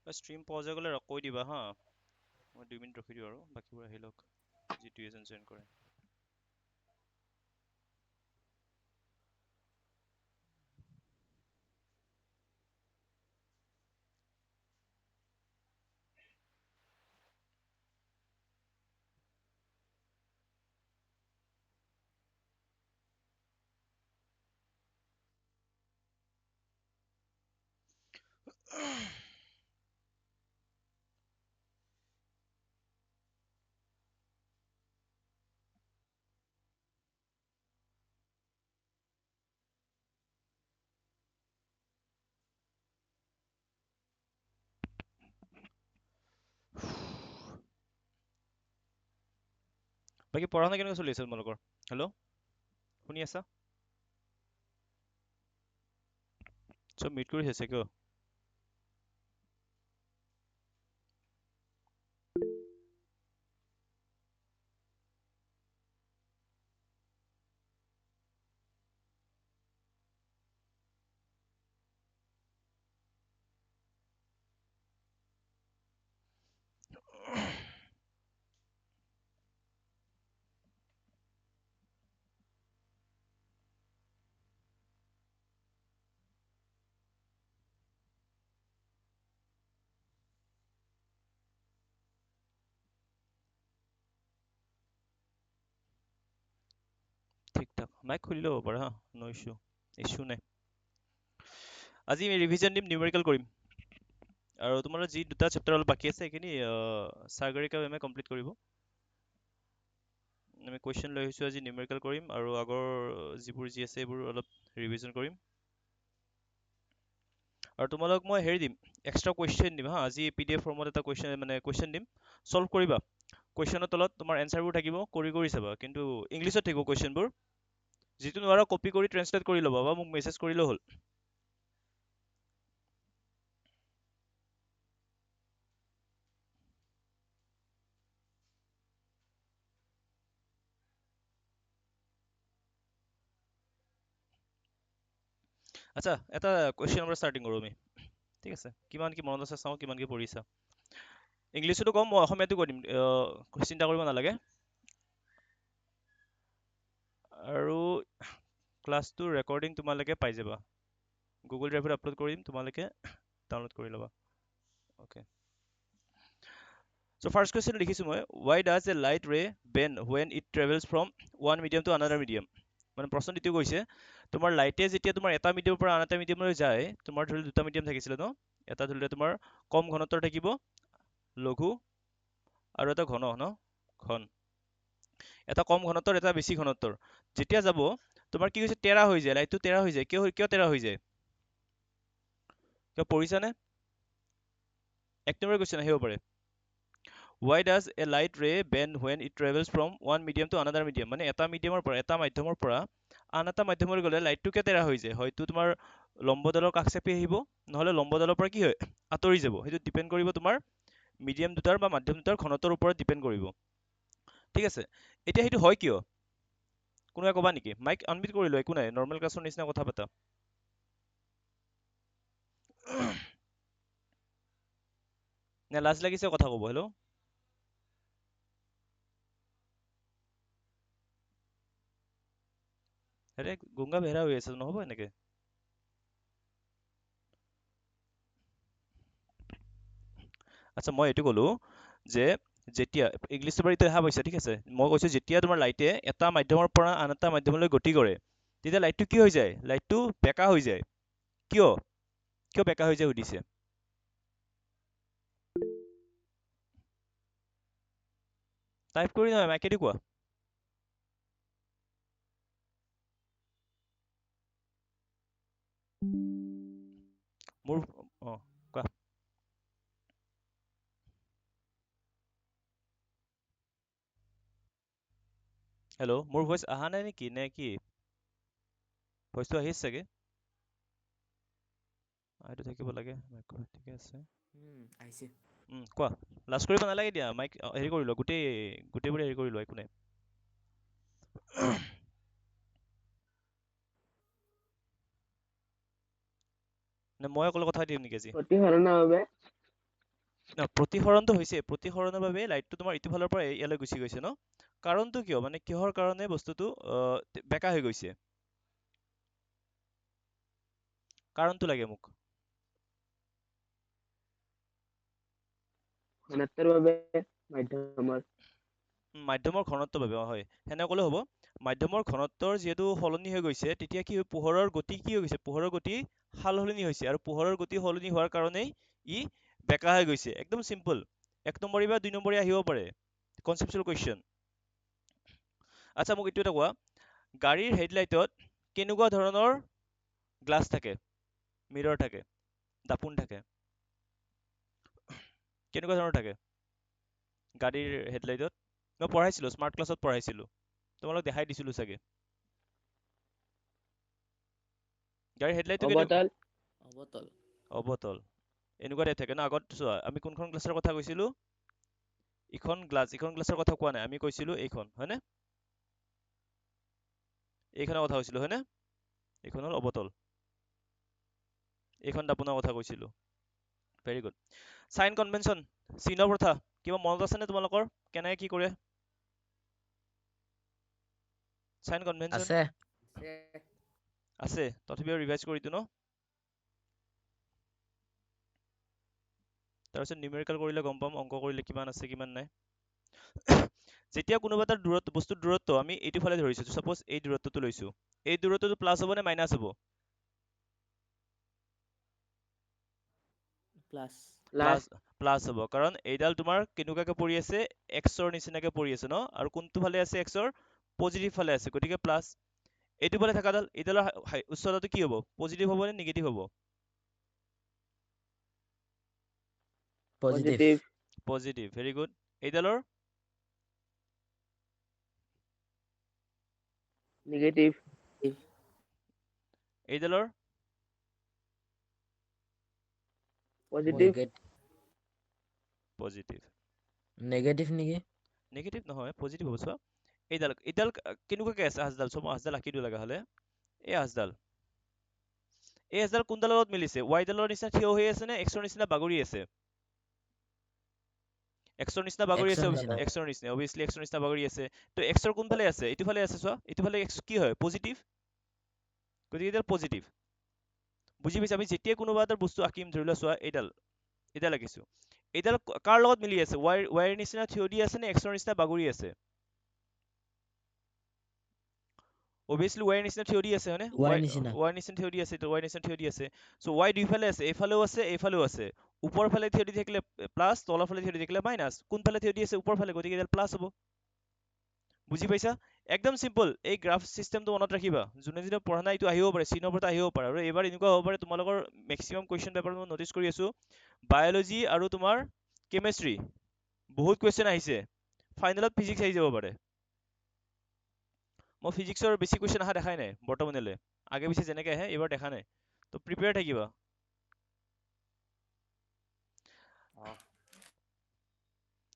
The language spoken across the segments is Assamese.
ষ্ট্ৰীম পজ হৈ গ'লে কৈ দিবা হা, মই 2 মিনিট ৰখি দিওঁ আৰু বাকীবোৰ আহি লওক যিটো এজন জইন কৰে। বাকী পঢ়া শুনা কেনেকুৱা চলি আছে তোমালোকৰ? হেল্ল', শুনি আছা? চব মিউট কৰি আছে কিয়? ঠিক ঠাক, মাইক খুলি ল'ব পাৰা হা, নো ইছ্যু নাই। আজি ৰিভিজন দিম, নিউমেৰিকেল কৰিম, আৰু তোমাৰ যি দুটা চেপ্টাৰ অলপ বাকী আছে সেইখিনি সাগৰিকা মেমে কমপ্লিট কৰিব। আমি কুৱেশ্যন লৈ আহিছোঁ আজি, নিউমেৰিকেল কৰিম আৰু আগৰ যিবোৰ যি আছে এইবোৰ অলপ ৰিভিজন কৰিম। আৰু তোমালোক মই হেৰি দিম, এক্সট্ৰা কুৱেশ্যন দিম হা, আজি PDF ফৰ্মত এটা কুৱেশ্যন দিম, চল্ভ কৰিবা। কুৱেশ্যনৰ তলত তোমাৰ এনচাৰবোৰ থাকিব, কৰি কৰি চাবা, কিন্তু ইংলিছত থাকিব কুৱেশ্যনবোৰ। যিটো নোৱাৰা কপি কৰি ট্ৰেন্সলেট কৰি ল'বা বা মোক মেছেজ কৰিলেও হ'ল। আচ্ছা, এটা কুৱেশ্যনৰ পৰা ষ্টাৰ্টিং কৰোঁ আমি, ঠিক আছে? কিমান কি মনত আছে চাওঁ, কিমান কি পঢ়িছা। ইংলিছতো কম, মই অসমীয়াতো কৈ দিম, চিন্তা কৰিব নালাগে। আৰু ক্লাছটোৰ ৰেকৰ্ডিং তোমালোকে পাই যাবা, গুগল ড্ৰাইভত আপলোড কৰি দিম, তোমালোকে ডাউনলোড কৰি ল'বা। অ'কে, চ' ফাৰ্ষ্ট কুৱেশ্যন লিখিছোঁ মই, why does a light ray bend when it travels from one medium to another medium? মানে প্ৰশ্ন দ্বিতীয় কৈছে, তোমাৰ লাইটে যেতিয়া তোমাৰ এটা মিডিয়ামৰ পৰা আন এটা মিডিয়ামলৈ যায়, তোমাৰ ধৰি দুটা মিডিয়াম থাকিছিলে ন, এটা ধৰি তোমাৰ কম ঘনত্বৰ থাকিব, লঘু, আৰু এটা ঘন ন, ঘন। এটা কম ঘনত্বৰ, এটা বেছি ঘনত্বৰ। যেতিয়া যাব তোমাৰ কি হৈছে, তেৰা হৈ যায়, লাইটটো তেৰা হৈ যায়। কিয় কিয় তেৰা হৈ যায়? কিয় পঢ়িছানে? এক নম্বৰ কুৱেশ্যন আহিব পাৰে, why does a light ray bend when it travels from one medium to another medium? মানে এটা মিডিয়ামৰ পৰা, এটা মাধ্যমৰ পৰা আন এটা মাধ্যমলৈ গ'লে লাইটটো কিয় তেৰা হৈ যায়? হয়তো তোমাৰ লম্বডালৰ কাষ চাপি আহিব, নহ'লে লম্বডালৰ পৰা কি হয়, আঁতৰি যাব। সেইটো ডিপেণ্ড কৰিব তোমাৰ মিডিয়াম দুটাৰ বা মাধ্যম দুটাৰ ঘনত্বৰ ওপৰত ডিপেণ্ড কৰিব, ঠিক আছে? এতিয়া সেইটো হয় কিয়? কোনোবাই ক'বা নেকি? মাইক আনমিউট কৰি লোৱা, একো নাই, নৰ্মেল ক্লাছৰ নিচিনা কথা পাতা। নে লাজ লাগিছে কথা ক'ব? হেল্ল', আৰে গুংগা বেহৰা হৈ আছে, নহ'ব এনেকে। আচ্ছা, মই এইটো ক'লো যে যেতিয়া ইংলিছটো বাৰু এতিয়া দেখা পাইছা, ঠিক আছে? মই কৈছোঁ যেতিয়া তোমাৰ লাইটে এটা মাধ্যমৰ পৰা আন এটা মাধ্যমলৈ গতি কৰে, তেতিয়া লাইটটো কি হৈ যায়? লাইটটো বেঁকা হৈ যায়। কিয়? কিয় বেঁকা হৈ যায় সুধিছে। টাইপ কৰি নহয়, মাইকেদি কোৱা। মোৰ অঁ, কোৱা। হেল্ল', মোৰ ভইচ অহা নাই নেকি, নে কি? ভইচটো আহিছে চাগে, এইটো থাকিব লাগে, ঠিকে আছে। আহিছে। কোৱা, লাজ কৰিব নালাগে দিয়া, মাইক হেৰি কৰি লোৱা, গোটেইবোৰে হেৰি কৰি লোৱা, একো নাই। নে মই অকলে কথা দিম নেকি আজি? ক্ষতি হ'ল ন বে? প্ৰতিসৰণটো হৈছে প্ৰতিসৰণৰ বাবে লাইটটো তোমাৰ ইটো ফালৰ পৰা ইয়ালৈ গুচি গৈছে ন কাৰণটো কিয় মানে কিহৰ কাৰণে বস্তুটো বেকা হৈ গৈছে কাৰণটো লাগে মোক ঘনত্বৰ বাবে মাধ্যমৰ ঘনত্বৰ বাবে হয় সেনে ক'লে হ'ব মাধ্যমৰ ঘনত্বৰ যিহেতু সলনি হৈ গৈছে তেতিয়া কি হয় পোহৰৰ গতি কি হৈ গৈছে পোহৰৰ গতি সালসলনি হৈছে আৰু পোহৰৰ গতি সলনি হোৱাৰ কাৰণেই ই বেকা হৈ গৈছে একদম চিম্পল 1 নম্বৰী বা 2 নম্বৰী আহিব পাৰে কনচেপচুৱেল কুৱেশ্যন আচ্ছা মোক এইটো এটা কোৱা গাড়ীৰ হেডলাইটত কেনেকুৱা ধৰণৰ গ্লাছ থাকে মিৰৰ থাকে দাপোন থাকে কেনেকুৱা ধৰণৰ থাকে গাড়ীৰ হেডলাইটত মই পঢ়াইছিলো স্মাৰ্ট ক্লাছত পঢ়াইছিলো তোমালোক দেখাই দিছিলো চাগে গাড়ীৰ হেডলাইটটো কেনেকুৱা অবতল অবতল অবতল এনেকুৱা টাইপ থাকে ন আগত চোৱা আমি কোনখন ক্লাছৰ কথা কৈছিলো ইখন গ্লাছৰ কথা কোৱা নাই আমি কৈছিলো এইখন হয়নে এইখনৰ কথা কৈছিলো হয়নে এইখন হ'ল অবতল এইখন দাপোনৰ কথা কৈছিলো ভেৰি গুড চাইন কনভেনশ্যন চিহ্ন প্ৰথা কিবা মনত আছেনে তোমালোকৰ কেনেকে কি কৰে চাইন কনভেনশ্যন আছে আছে তথাপিও ৰিভাইজ কৰি দিওঁ ন তাৰপিছত নিউমেৰিকেল কৰিলে গম পাম অংক কৰিলে কিমান আছে কিমান নাই যেতিয়া কোনোবা এটা বস্তুৰ দূৰত্ব আমি এইটো ফালে ধৰিছো সাপোজ এই দূৰত্বটো লৈছো এই দূৰত্বটো প্লাছ হ'ব নে মাইনাছ হ'ব প্লাছ প্লাছ প্লাছ হ'ব কাৰণ এইডাল তোমাৰ কেনেকুৱাকে পৰি আছে এক্সৰ নিচিনাকে পৰি আছে ন আৰু কোনটো ফালে আছে এক্সৰ পজিটিভ ফালে আছে গতিকে প্লাছ এইটো ফালে থকাডাল এইডালৰ উচ্চতাটো কি হ'ব পজিটিভ হ'ব নে নিগেটিভ হ'ব positive positive positive very good এইডালৰ নিগেটিভ এইডালৰ পজিটিভ পজিটিভ নেগেটিভ নেকি নেগেটিভ নহয় পজিটিভ হ'ব চোৱা এইডাল কেনেকুৱাকে আছে আঁচডাল চব আঁচডাল আঁকি দিওঁ লগা হ'লে এই আঁচডাল কোনডালৰ লগত মিলিছে ৱাইডালৰ নিচিনা থিয় হৈ আছে নে এক্সৰ নিচিনা বাগৰি আছে এক্সৰ নিচিনা বাগৰি আছে এক্সৰ নিচিনা অবভিয়াছলি এক্সৰ নিচিনা বাগৰি আছে তো এক্সৰ কোনফালে আছে এইটো ফালে আছে চোৱা এইটো ফালে এক্স কি হয় পজিটিভ গতিকে এইডাল পজিটিভ বুজি পাইছা আমি যেতিয়া কোনোবা এটা বস্তু আঁকিম ধৰি লোৱা চোৱা এইডাল আঁকিছো এইডাল কাৰ লগত মিলি আছে ৱাইৰ নিচিনা থিয় দি আছে নে এক্সৰ নিচিনা বাগৰি আছে অবভিয়াছলি ৱাইৰ নিচিনা থিয় দি আছে হয়নে ৱাই নিচিনা ৱাইৰ নিচিনা থিয় দি আছে ৱাইৰ নিচিনা থিয় দি আছে চ' ৱাই দুইফালে আছে এইফালেও আছে ওপৰ ফালে থিয় দি থাকিলে প্লাছ তলৰ ফালে থিয় দি থাকিলে মাইনাছ কোনফালে থিয় দি আছে ওপৰ ফালে গতিকে এইডাল প্লাছ হ'ব বুজি পাইছা একদম চিম্পল এই গ্ৰাফ চিষ্টেমটো মনত ৰাখিবা যোনে যোনে পঢ়া নাই এইটো আহিব পাৰে চিনৰ পৰা আহিব পাৰে আৰু এইবাৰ এনেকুৱা হ'ব পাৰে তোমালোকৰ মেক্সিমাম কুৱেশ্যন পেপাৰত মই নটিচ কৰি আছো বায়'লজি আৰু তোমাৰ কেমেষ্ট্ৰি বহুত কুৱেশ্যন আহিছে ফাইনেলত ফিজিক্স আহি যাব পাৰে মই ফিজিক্সৰ বেছি কুৱেশ্যন অহা দেখাই নাই বৰ্তমানলৈ আগে পিছে যেনেকৈ আহে এইবাৰ দেখা নাই তো প্ৰিপেয়াৰ থাকিবা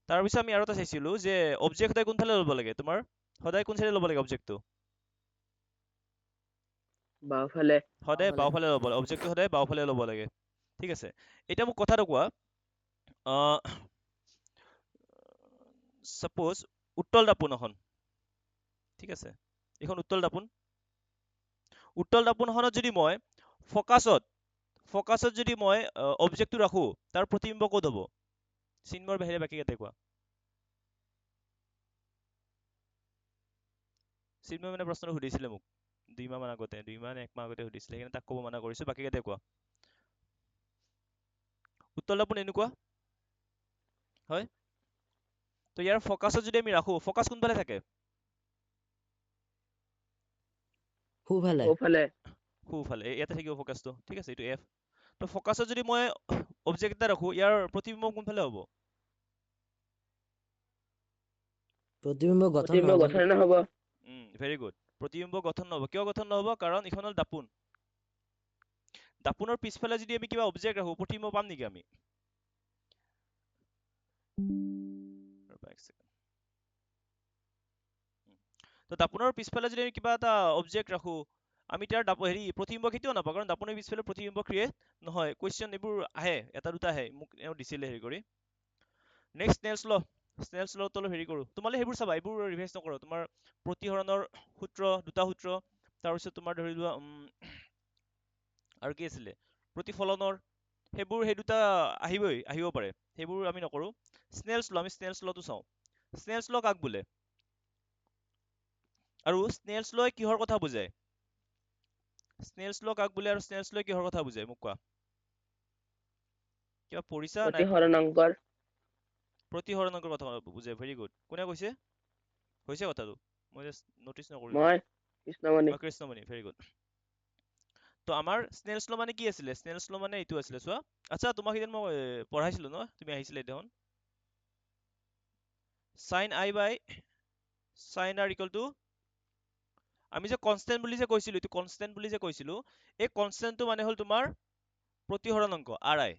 তাৰপিছত আমি আৰু এটা চাইছিলো যে অবজেক্ট সদায় কোনফালে ল'ব লাগে তোমাৰ সদায় কোন চাইডে ল'ব লাগে অবজেক্টটো বাওঁফালে সদায় বাওঁফালে ল'ব লাগে অবজেক্টটো সদায় বাওঁফালে ল'ব লাগে ঠিক আছে এতিয়া মোক কথাটো কোৱা সাপোজ উত্তল দাপোন এখন ঠিক আছে এইখন উত্তল দাপোনখনত যদি মই ফকাছত যদি মই অবজেক্টটো ৰাখো তাৰ প্ৰতিবিম্ব ক'ত হ'ব চিনমৰ বাহিৰে বাকী কেইটা কোৱা চিন্ময় মানে প্ৰশ্নটো সুধিছিলে মোক 2 মাহ মান আগতে 2 মাহ নে 1 মাহ আগতে সুধিছিলে সেইকাৰণে তাক ক'ব মানা কৰিছো বাকী কেইটা কোৱা উত্তল দাপোন এনেকুৱা হয় তো ইয়াৰ ফকাছত যদি আমি ৰাখো ফকাছ কোনফালে থাকে সোঁফালে সোঁফালে ইয়াতে থাকিব ফকাছটো ঠিক আছে এইটো এফ তো ফকাছত যদি মই অবজেক্ট এটা ৰাখো ইয়াৰ প্ৰতিবিম্ব কোনফালে হ'ব প্ৰতিবিম্ব গঠন নহ'ব ভেৰি গুড প্ৰতিবিম্ব গঠন নহ'ব কিয় গঠন নহ'ব কাৰণ এইখন হ'ল দাপোনৰ পিছফালে যদি আমি কিবা অবজেক্ট ৰাখো প্ৰতিবিম্ব পাম নেকি আমি তো দাপোনৰ পিছফালে যদি আমি কিবা এটা অবজেক্ট ৰাখো আমি তাৰ প্ৰতিবিম্ব কেতিয়াও নাপাওঁ কাৰণ দাপোনৰ পিছফালে প্ৰতিবিম্ব ক্ৰিয়েট নহয় কুৱেশ্যন এইবোৰ আহে এটা দুটা আহে মোক দিছিলে হেৰি কৰি নেক্সট স্নেলছ ল অলপ হেৰি কৰোঁ। তোমালে সেইবোৰ চাবা, এইবোৰ ৰিভাইজ নকৰো। তোমাৰ প্ৰতিহৰণৰ সূত্ৰ, দুটা সূত্ৰ, তাৰপিছত তোমাৰ ধৰি লোৱা আৰু কি আছিলে প্ৰতিফলনৰ, সেইবোৰ সেই দুটা আহিব পাৰে, সেইবোৰ আমি নকৰো। আমি স্নেলছ লটো চাওঁ। স্নেলছ ল কাক বোলে? আৰু স্নেলছ লয় কিহৰ কথা বুজায়? স্নেলছ ল কাক বোলে আৰু স্নেলছ লয় কিহৰ কথা বুজায়? মোক কোৱা। কিবা পঢ়িছা নাই? প্ৰতিহৰণংকৰ প্ৰতিহৰণকৰ কথা বুজায়। Very good. কোনে কৈছে? হৈছে কথাটো, মই জাষ্ট নটিচ নকৰিলো। মই কৃষ্ণমণি। Krishnamoni, very good. তো আমাৰ স্নেলছ ল মানে কি আছিলে? স্নেলছ ল মানে এইটো আছিলে, চোৱা। আচ্ছা, তোমাক সেইদিনা মই পঢ়াইছিলো ন, তুমি আহিছিলে দেখোন। sin i by sin r equal to, আমি যে কনষ্টেন্ট বুলি যে কৈছিলো, এইটো কনষ্টেন্ট বুলি যে কৈছিলো, এই কনষ্টেন্টটো মানে হ'ল তোমাৰ প্ৰতিহৰণ অংক ri।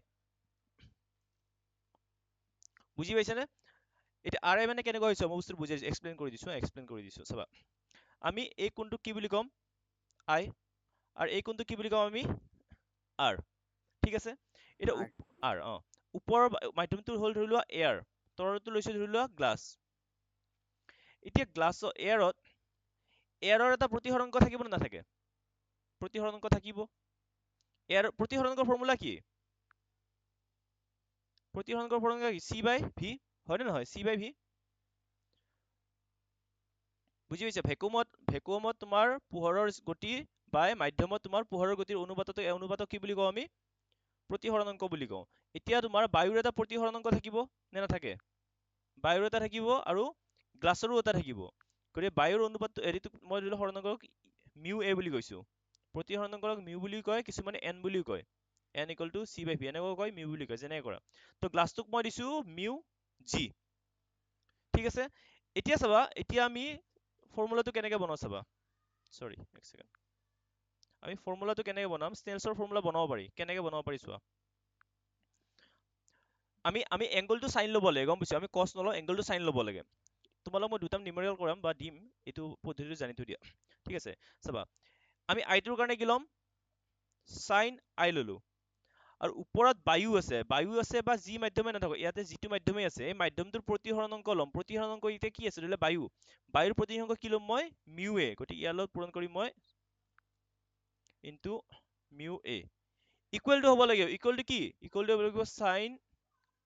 বুজি পাইছানে? এতিয়া ri মানে কেনেকুৱা হৈছে মই বস্তু বুজাই এক্সপ্লেইন কৰি দিছো চাবা। আমি এই কোণটোক কি বুলি ক'ম? i। আৰু এই কোণটোক কি বুলি ক'ম আমি? r। ঠিক আছে? এতিয়া r, ওপৰৰ মাধ্যমটো হ'ল ধৰি লোৱা এয়াৰ, তলৰটো লৈছো ধৰি লোৱা গ্লাছ। এতিয়া এয়াৰৰ এটা প্ৰতিহৰণ অংক থাকিব নে নাথাকে? প্ৰতিহৰণ অংক থাকিব। এয়াৰ প্ৰতিহৰণ অংকৰ ফৰ্মুলা কি? প্ৰতিহৰণ অংকৰ ফৰ্মুলা কি? c বাই v, হয় নে নহয়? c বাই v। বুজি পাইছা? ভেকুৱামত তোমাৰ পোহৰৰ গতি বাই মাধ্যমত তোমাৰ পোহৰৰ গতিৰ অনুপাতক কি বুলি কওঁ আমি? প্ৰতিহৰণ অংক বুলি কওঁ। এতিয়া তোমাৰ বায়ুৰ এটা প্ৰতিহৰণ অংক থাকিব নে নাথাকে? বায়ুৰ এটা থাকিব আৰু গ্লাছৰো এটা থাকিব। গতিকে বায়ুৰ অনুপাতটো হেৰিটোক মই ধৰি লওক হৰণ অংকক মিউ এ বুলি কৈছো। প্ৰতিহৰণ অংকক মিউ বুলি কয়, কিছুমানে এন বুলিও কয়। N equal to c by v, এনেকৈ কয়, মিউ বুলি কয়, যেনেকৈ কৰা। তো গ্লাছটোক মই দিছো মিউ জি। ঠিক আছে? এতিয়া চাবা, এতিয়া আমি ফৰ্মুলাটো কেনেকে বনাও চাবা। সৰি, এক ছেকেণ্ড। আমি ফৰ্মুলাটো কেনেকে বনাম? স্নেলছৰ ফৰ্মুলা বনাব পাৰি। কেনেকে বনাব পাৰি চোৱা। আমি এংগলটো চাইন ল'ব লাগে, গম পাইছো? আমি কছ নলওঁ, এংগলটো চাইন ল'ব লাগে। তোমালোক মই দুটা নিউমেৰিকেল কৰাম বা দিম, এইটো পদ্ধতিটো জানি থৈ দিয়া। ঠিক আছে? চাবা, আমি আইটোৰ কাৰণে কি ল'ম? চাইন আই ললো। আৰু ওপৰত বায়ু আছে বা যি মাধ্যমে নাথাকক, ইয়াতে যিটো মাধ্যমেই আছে, এই মাধ্যমটোৰ প্ৰতিহৰণ অংক ল'ম। প্ৰতিহৰণ অংক এতিয়া কি আছে? ধৰি লোৱা বায়ু। বায়ুৰ প্ৰতিহৰণ অংক কি ল'ম মই? মিউ এ। গতিকে ইয়াৰ লগত পূৰণ কৰিম মই into mu A. Equal to হ'ব লাগিব। ইকুৱেল টু কি? ইকুৱেল টু হ'ব লাগিব sign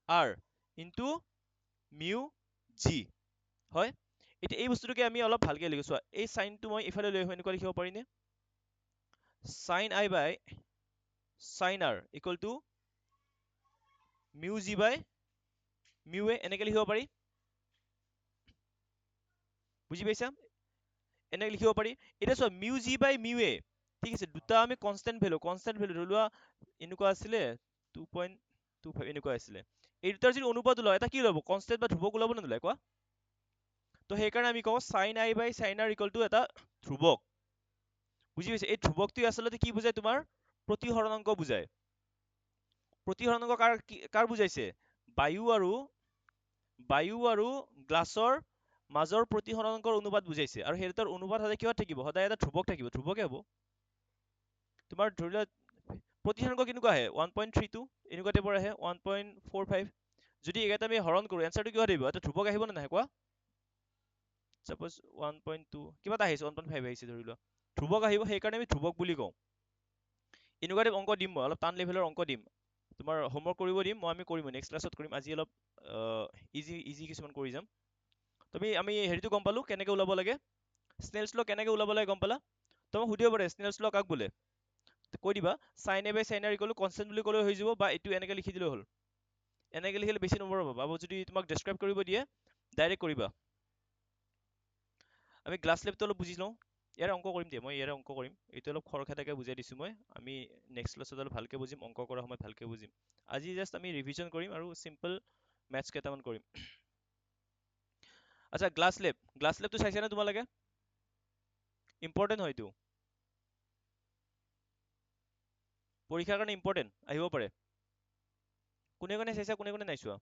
R into mu G. হয়? এতিয়া এই বস্তুটোকে আমি অলপ ভালকে লিখো চোৱা। এই চাইনটো মই ইফালে লৈ আহো, এনেকুৱা লিখিব পাৰিনে? Sine i by sine r equal to mu g by mu a, এনেকে লিখিব পাৰি। বুজি পাইছা? এনেকে লিখিব পাৰি। এতিয়া চোৱা, mu g by mu a, ঠিক আছে, দুটা আমি কনষ্টেন্ট ভেলু ধৰি লোৱা এনেকুৱা আছিলে 2.25 এনেকুৱা আছিলে। এই দুটাৰ যদি অনুপাত ওলায়, এটা কি ওলাব? কনষ্টেন্ট বা ধ্ৰুৱক ওলাব নে নোলায় কোৱা? তো সেইকাৰণে আমি কওঁ sine i by sine r equal to এটা ধ্ৰুৱক। বুজি পাইছে? এই ধ্ৰুৱকটোৱে আচলতে কি বুজায়? তোমাৰ প্ৰতিহৰণ অংক বুজায়। প্ৰতিহৰণ অংক কাৰ বুজাইছে? বায়ু আৰু গ্লাছৰ মাজৰ প্ৰতিহৰণ অংকৰ অনুপাত বুজাইছে। আৰু সেই দুটাৰ অনুপাত সদায় কিহত থাকিব? সদায় এটা ধ্ৰুৱক থাকিব, ধ্ৰুৱকে হ'ব। তোমাৰ ধৰি লোৱা প্ৰতিহৰণ অংক কেনেকুৱা আহে? 1.32 এনেকুৱা টাইপৰ আহে, 1.45। যদি এইকেইটা আমি হৰণ কৰো, এনচাৰটো কিহত আহিব? এটা ধ্ৰুৱক আহিব নে নাহে কোৱা? চাপ'জ 1.2 কিবা এটা আহিছে, 1.5 আহিছে ধৰি লোৱা, ধ্ৰুৱক আহিব, সেইকাৰণে আমি ধ্ৰুৱক বুলি কওঁ। এনেকুৱা টাইপ অংক দিম মই, অলপ টান লেভেলৰ অংক দিম। তোমাৰ হোমৱৰ্ক কৰিব দিম, আমি কৰিম, নেক্সট ক্লাছত কৰিম। আজি অলপ ইজি কিছুমান কৰি যাম। আমি হেৰিটো গম পালো, কেনেকে ওলাব লাগে। স্নেলছ ল কেনেকে ওলাব লাগে গম পালা? তোমাক সুধিব পাৰে স্নেলছ ল কাক বোলে? কৈ দিবা sine a by sine r equal to constant বুলি ক'লেও হৈ যাব, বা এইটো এনেকে লিখি দিলেও হ'ল। এনেকে লিখিলে বেছি নম্বৰ পাবা, আৰু যদি তোমাক ডেছক্ৰাইব কৰিব দিয়ে ডাইৰেক্ট কৰিবা। আমি গ্লাছ লেবটো অলপ বুজি লওঁ। ইয়াৰে অংক কৰিম দিয়া, মই ইয়াৰে অংক কৰিম। এইটো অলপ খৰখেদাকে বুজাই দিছো মই। আমি নেক্সট ক্লাছত অলপ ভালকে বুজিম, অংক কৰাৰ সময়ত ভালকে বুজিম। আজি জাষ্ট আমি ৰিভিজন কৰিম আৰু চিম্পল মেথছ কেইটামান কৰিম। আচ্ছা, গ্লাছ লেবটো চাইছানে তোমালোকে? ইম্পৰ্টেণ্ট হয় এইটো, পৰীক্ষাৰ কাৰণে ইম্পৰ্টেণ্ট, আহিব পাৰে। কোনে কোনে চাইছা, কোনে কোনে নাই চোৱা?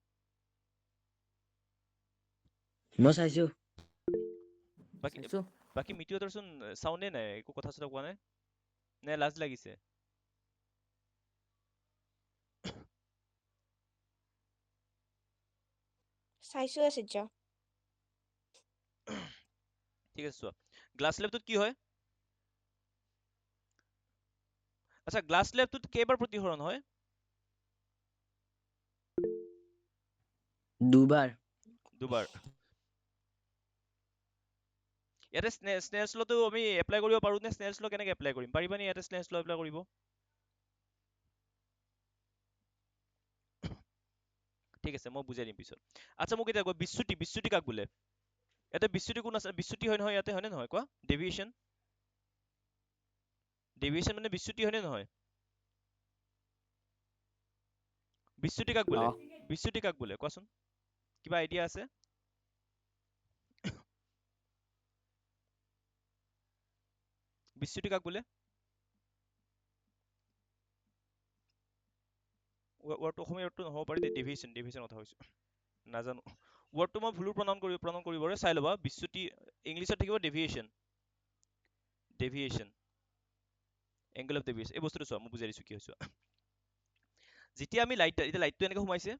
মই চাইছো। বাকী মিতুহঁতৰ চোন চাউণ্ডে নাই, একো কথা চথা কোৱা নাই, নে লাজ লাগিছে? চাইছো আশ্চৰ্য। ঠিক আছে চোৱা গ্লাছ লেবটোত কি হয় আচ্ছা গ্লাছ লেবটোত কেইবাৰ প্ৰতিসৰণ হয় দুবাৰ দুবাৰ ইয়াতে স্নেলছ লটো আমি এপ্লাই কৰিব পাৰো নে স্নেলছ ল কেনেকৈ এপ্লাই কৰিম পাৰিবানে ইয়াতে স্নেলছ ল এপ্লাই কৰিব ঠিক আছে মই বুজাই দিম পিছত আচ্ছা মোক এতিয়া বিচ্যুতি বিচ্যুতি কাক বোলে ইয়াতে বিচ্যুতি কোন আছে বিচ্যুতি হয় নহয় ইয়াতে হয়নে নহয় কোৱা ডেভিয়েশ্যন ডেভিয়েশ্যন মানে বিচ্যুতি হয়নে নহয় বিচ্যুতি কাক বোলে বিচ্যুতি কাক বোলে কোৱাচোন কিবা আইডিয়া আছে বিচ্যুতি কাক বোলে ৱৰ্ডটো অসমীয়া ৱৰ্ডটো নহ'ব পাৰে ডেভিয়েশ্যন ডেভিয়েশ্যন কথা কৈছো নাজানো ৱৰ্ডটো মই ভুলো প্ৰণাম কৰিব চাই ল'বা বিচ্যুতি ইংলিছত থাকিব ডেভিয়েশ্যন ডেভিয়েশ্যন এংগল অফ ডেভিয়েশ্যন এই বস্তুটো চোৱা মই বুজাই দিছো কি হৈছে যেতিয়া আমি এতিয়া লাইটটো এনেকৈ সোমাইছে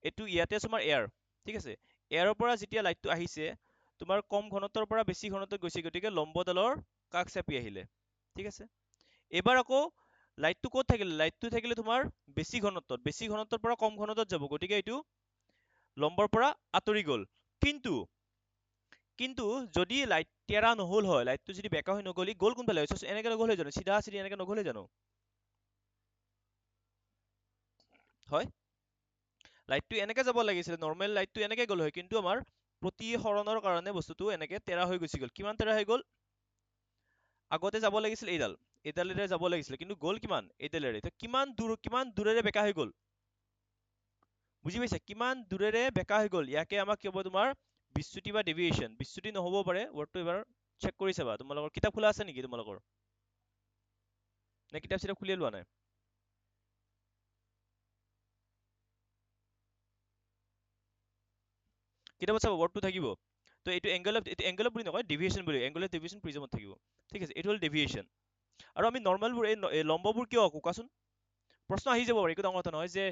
এইটো ইয়াতে তোমাৰ এয়াৰ ঠিক আছে এয়াৰৰ পৰা যেতিয়া লাইটটো আহিছে তোমাৰ কম ঘনত্বৰ পৰা বেছি ঘনত্বত গৈছে গতিকে লম্বডালৰ কাষ চাপি আহিলে ঠিক আছে এবাৰ আকৌ লাইটটো ক'ত থাকিলে লাইটটো থাকিলে তোমাৰ বেছি ঘনত্বৰ পৰা কম ঘনত্বত যাব গতিকে এইটো লম্বৰ পৰা আঁতৰি গ'ল কিন্তু কিন্তু যদি লাইট তেৰা নহল হয় লাইটটো যদি বেকা হৈ নগলি গ'ল কোনফালে এনেকে নগ'ল হয় জানো চিধা চিধি এনেকে নগ'ল হয় জানো হয় লাইটটো এনেকে যাব লাগিছিল নৰ্মেল লাইটটো এনেকে গ'ল হয় কিন্তু আমাৰ প্ৰতিসৰণৰ কাৰণে বস্তুটো এনেকে তেৰা হৈ গুচি গ'ল কিমান তেৰা হৈ গ'ল আগতে যাব লাগিছিল এইডালেৰে যাব লাগিছিল কিন্তু গ'ল কিমান এইডালেৰে কিমান দূৰেৰে বেকা হৈ গ'ল বুজি পাইছা কিমান দূৰেৰে বেকা হৈ গ'ল ইয়াকে আমাক কি হ'ব তোমাৰ বিচ্যুতি বা ডেভিয়েশ্যন বিচ্যুতি নহ'ব পাৰে ৱৰ্ডটো এবাৰ চেক কৰি চাবা তোমালোকৰ কিতাপ খোলা আছে নেকি তোমালোকৰ নে কিতাপ চিতাপ খুলিয়ে লোৱা নাই কিতাপত চাব ৱৰ্ডটো থাকিব তো এইটো এংগল বুলি নকয় ডেভিয়েশ্যন বুলি এংগল অফ ডেভিয়েশ্যন প্ৰিজমত থাকিব ঠিক আছে এইটো হ'ল ডেভিয়েশ্যন আৰু আমি নৰ্মেলবোৰ এই লম্ববোৰ কিয় আকো কোৱাচোন প্ৰশ্ন আহি যাব পাৰে একো ডাঙৰ কথা নহয় যে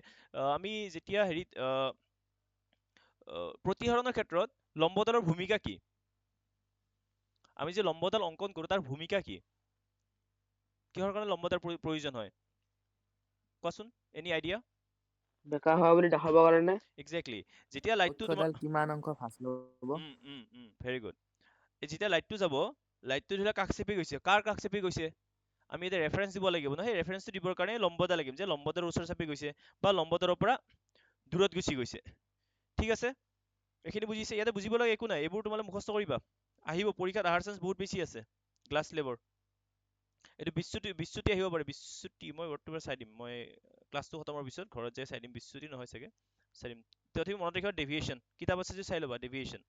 আমি যেতিয়া হেৰিত প্ৰতিসৰণৰ ক্ষেত্ৰত লম্বডালৰ ভূমিকা কি আমি যে লম্বডাল অংকন কৰো তাৰ ভূমিকা কি কিহৰ কাৰণে লম্বডাল প্ৰয়োজন হয় কোৱাচোন এনি আইডিয়া বেকা হোৱা বুলি দেখাবৰ কাৰণে এক্স্যাক্টলি যেতিয়া লাইটটো তোমাৰ কিমান অংশ ফাঁচ ল'ব ভেৰি গুড যেতিয়া লাইটটো যাব লাইটটো ধৰা কাষ চেপি গৈছে কাৰ কাষ চেপি গৈছে আমি এতিয়া ৰেফাৰেন্স দিব লাগিব ন সেই ৰেফাৰেন্সটো দিবৰ কাৰণে লম্বডাল লাগিম যে লম্বডালৰ ওচৰ চাপি গৈছে বা লম্বডালৰ পৰা দূৰত গুচি গৈছে ঠিক আছে এইখিনি বুজিছে ইয়াতে বুজিব লাগে একো নাই এইবোৰ তোমালোকে মুখস্থ কৰিবা আহিব পৰীক্ষাত আহাৰ চান্স বহুত বেছি আছে গ্লাছ লেবৰ এইটো বিচ্যুতি আহিব পাৰে বিচ্যুতি মই ৱৰ্ডটো চাই দিম মই ক্লাছটো খতম হোৱাৰ পিছত ঘৰত যাই চাই দিম বিচ্যুতি নহয় চাগে চাই দিম তথাপি মনত ৰাখিবা ডেভিয়েশ্যন কিতাপ আছে যদি চাই ল'বা ডেভিয়েশ্যন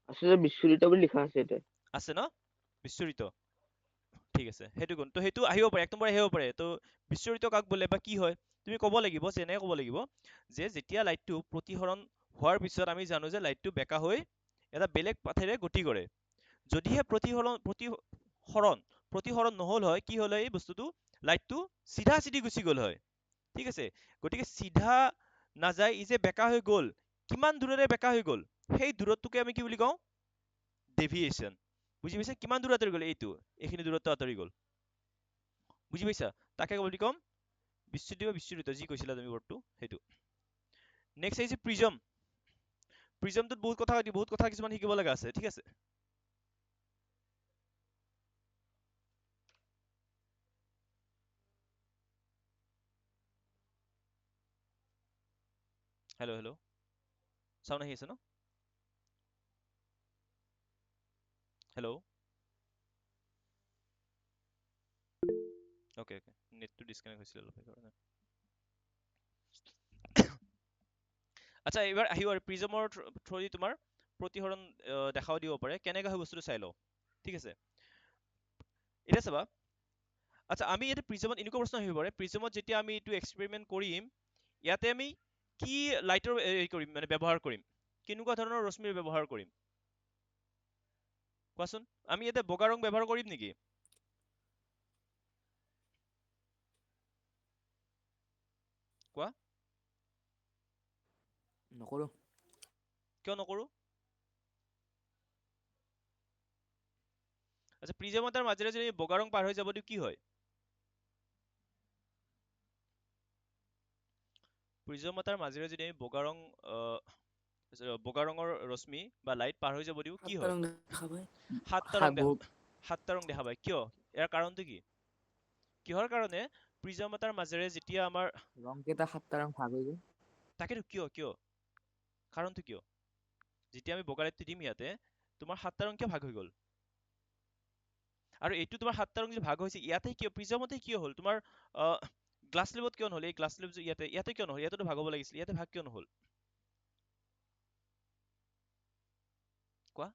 আচলতে বিচ্ছুৰিত বুলি লিখা আছে ইয়াতে আছে ন বিচ্যুৰিত ঠিক আছে সেইটো গুণ তো সেইটো আহিব পাৰে এক নম্বৰ আহিব পাৰে তো বিচ্যুৰিত কাক বোলে বা কি হয় তুমি ক'ব লাগিব যে এনেকৈ ক'ব লাগিব যে যেতিয়া লাইটটো প্ৰতিসৰণ হোৱাৰ পিছত আমি জানো যে লাইটটো বেকা হৈ এটা বেলেগ পাথেৰে গতি কৰে যদিহে প্ৰতিসৰণ নহল হয় কি হ'ল এই বস্তুটো লাইটটো চিধা চিধি গুচি গ'ল হয় ঠিক আছে গতিকে চিধা নাযায় ই যে বেকা হৈ গ'ল কিমান দূৰেৰে বেকা হৈ গ'ল সেই দূৰত্বকে আমি কি বুলি কওঁ ডেভিয়েশ্যন বুজি পাইছা কিমান দূৰ আঁতৰি গ'ল এইটো এইখিনি দূৰত্ব আঁতৰি গ'ল বুজি পাইছা তাকে বুলি ক'ম বিচ্যুতি বা বিচ্যুৰিত যি কৈছিলা তুমি ৱৰ্ডটো সেইটো নেক্সট আহিছে প্ৰিজম প্ৰিজমটোত বহুত কথা কিছুমান শিকিব লগা আছে ঠিক আছে হেল্ল' চাউণ্ড আহি আছে ন হেল্ল' অ'কে নেটটো ডিছকানেক্ট হৈছিলে অলপ সেইকাৰণে আচ্ছা এইবাৰ আহিব আৰু প্ৰিজমৰ থ্ৰুদি তোমাৰ প্ৰতিসৰণ দেখাও দিব পাৰে কেনেকৈ হয় বস্তুটো চাই লওঁ ঠিক আছে এতিয়া চাবা আচ্ছা আমি ইয়াতে প্ৰিজমত এনেকুৱা প্ৰশ্ন আহিব পাৰে প্ৰিজমত যেতিয়া আমি এইটো এক্সপেৰিমেণ্ট কৰিম ইয়াতে আমি কি লাইটৰ কৰিম মানে ব্যৱহাৰ কৰিম কেনেকুৱা ধৰণৰ ৰশ্মিৰ ব্যৱহাৰ কৰিম কোৱাচোন আমি ইয়াতে বগা ৰং ব্যৱহাৰ কৰিম নেকি কোৱা নকৰো কিয় নকৰো? আচ্ছা প্ৰিজম এটাৰ মাজেৰে যদি বগা ৰং পাৰ হৈ যাব দিও কি হয়? প্ৰিজম এটাৰ মাজেৰে যদি আমি বগা ৰঙৰ ৰশ্মি বা লাইট পাৰ হৈ যাব দিও কি সাতটা হয়? ৰং দেখা পাই সাতটা ৰং দেখা পায়। কিয়? ইয়াৰ কাৰণটো কি? কিহৰ কাৰণে প্ৰিজম এটাৰ মাজেৰে যেতিয়া আমাৰ ৰং কেইটা সাতটা ৰং ভাগ হৈ যায় তাকেতো কিয় কাৰণটো কিয়? যেতিয়া আমি বগা লাইটটো দিম ইয়াতে তোমাৰ সাতটা ৰং কিয় ভাগ হৈ গ'ল? আৰু এইটো তোমাৰ সাতটা ৰং যে ভাগ হৈছে ইয়াতে কিয় প্ৰিজমতে কিয় হ'ল? তোমাৰ গ্লাছ স্লেবত কিয় নহ'ল? এই গ্লাছ স্লেব যে ইয়াতে কিয় নহ'ল? ইয়াতেতো ভাগ হ'ব লাগিছিল, ইয়াতে ভাগ কিয় নহ'ল? কোৱা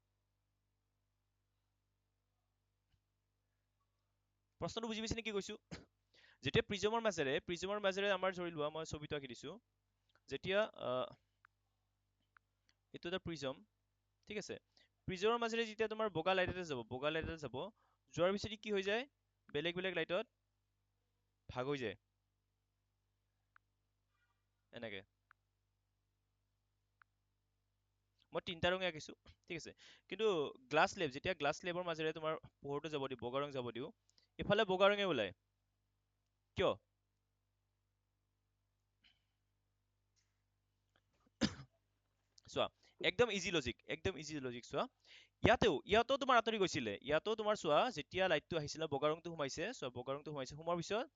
প্ৰশ্নটো বুজি পাইছে নে কি কৈছো? যেতিয়া প্ৰিজমৰ মাজেৰে আমাৰ ধৰি লোৱা মই ছবিটো আঁকি দিছো, যেতিয়া এইটো এটা প্ৰিজম, ঠিক আছে, প্ৰিজমৰ মাজেৰে যেতিয়া তোমাৰ বগা লাইট এটা যাব, যোৱাৰ পিছত কি হৈ যায়? বেলেগ বেলেগ লাইটত ভাগ হৈ যায় এনেকে। মই তিনিটা ৰঙে আঁকিছো, ঠিক আছে, কিন্তু যেতিয়া গ্লাছ স্লেবৰ মাজেৰে তোমাৰ পোহৰটো যাব দিও, বগা ৰং যাব দিও, ইফালে বগা ৰঙে ওলায়। কিয়? চোৱা একদম ইজি লজিক চোৱা। ইয়াতো তোমাৰ আঁতৰি গৈছিলে, ইয়াতো তোমাৰ চোৱা যেতিয়া লাইটটো আহিছিলে বগা ৰংটো সোমাইছে, চোৱা বগা ৰংটো সোমোৱাৰ পিছত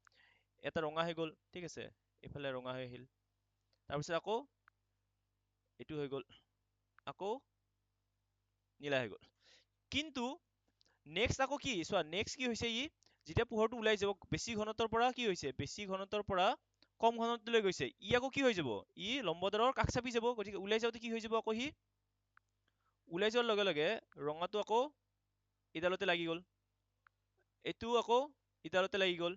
এটা ৰঙা হৈ গ'ল, ঠিক আছে, এইফালে ৰঙা হৈ আহিল, তাৰপিছত আকৌ এইটো হৈ গ'ল, আকৌ নীলা হৈ গ'ল। কিন্তু নেক্সট আকৌ কি চোৱা, নেক্সট কি হৈছে, যেতিয়া পোহৰটো ওলাই যাব বেছি ঘনত্বৰ পৰা কি হৈছে, বেছি ঘনত্বৰ পৰা কম ঘনত্বলৈ গৈছে, আকৌ কি হৈ যাব, লম্বদালৰ কাষ চাপি যাব, গতিকে ওলাই যাওঁতে কি হৈ যাব আকৌ ওলাই যোৱাৰ লগে লগে ৰঙাটো আকৌ ইডালতে লাগি গ'ল, এইটো আকৌ ইডালতে লাগি গ'ল,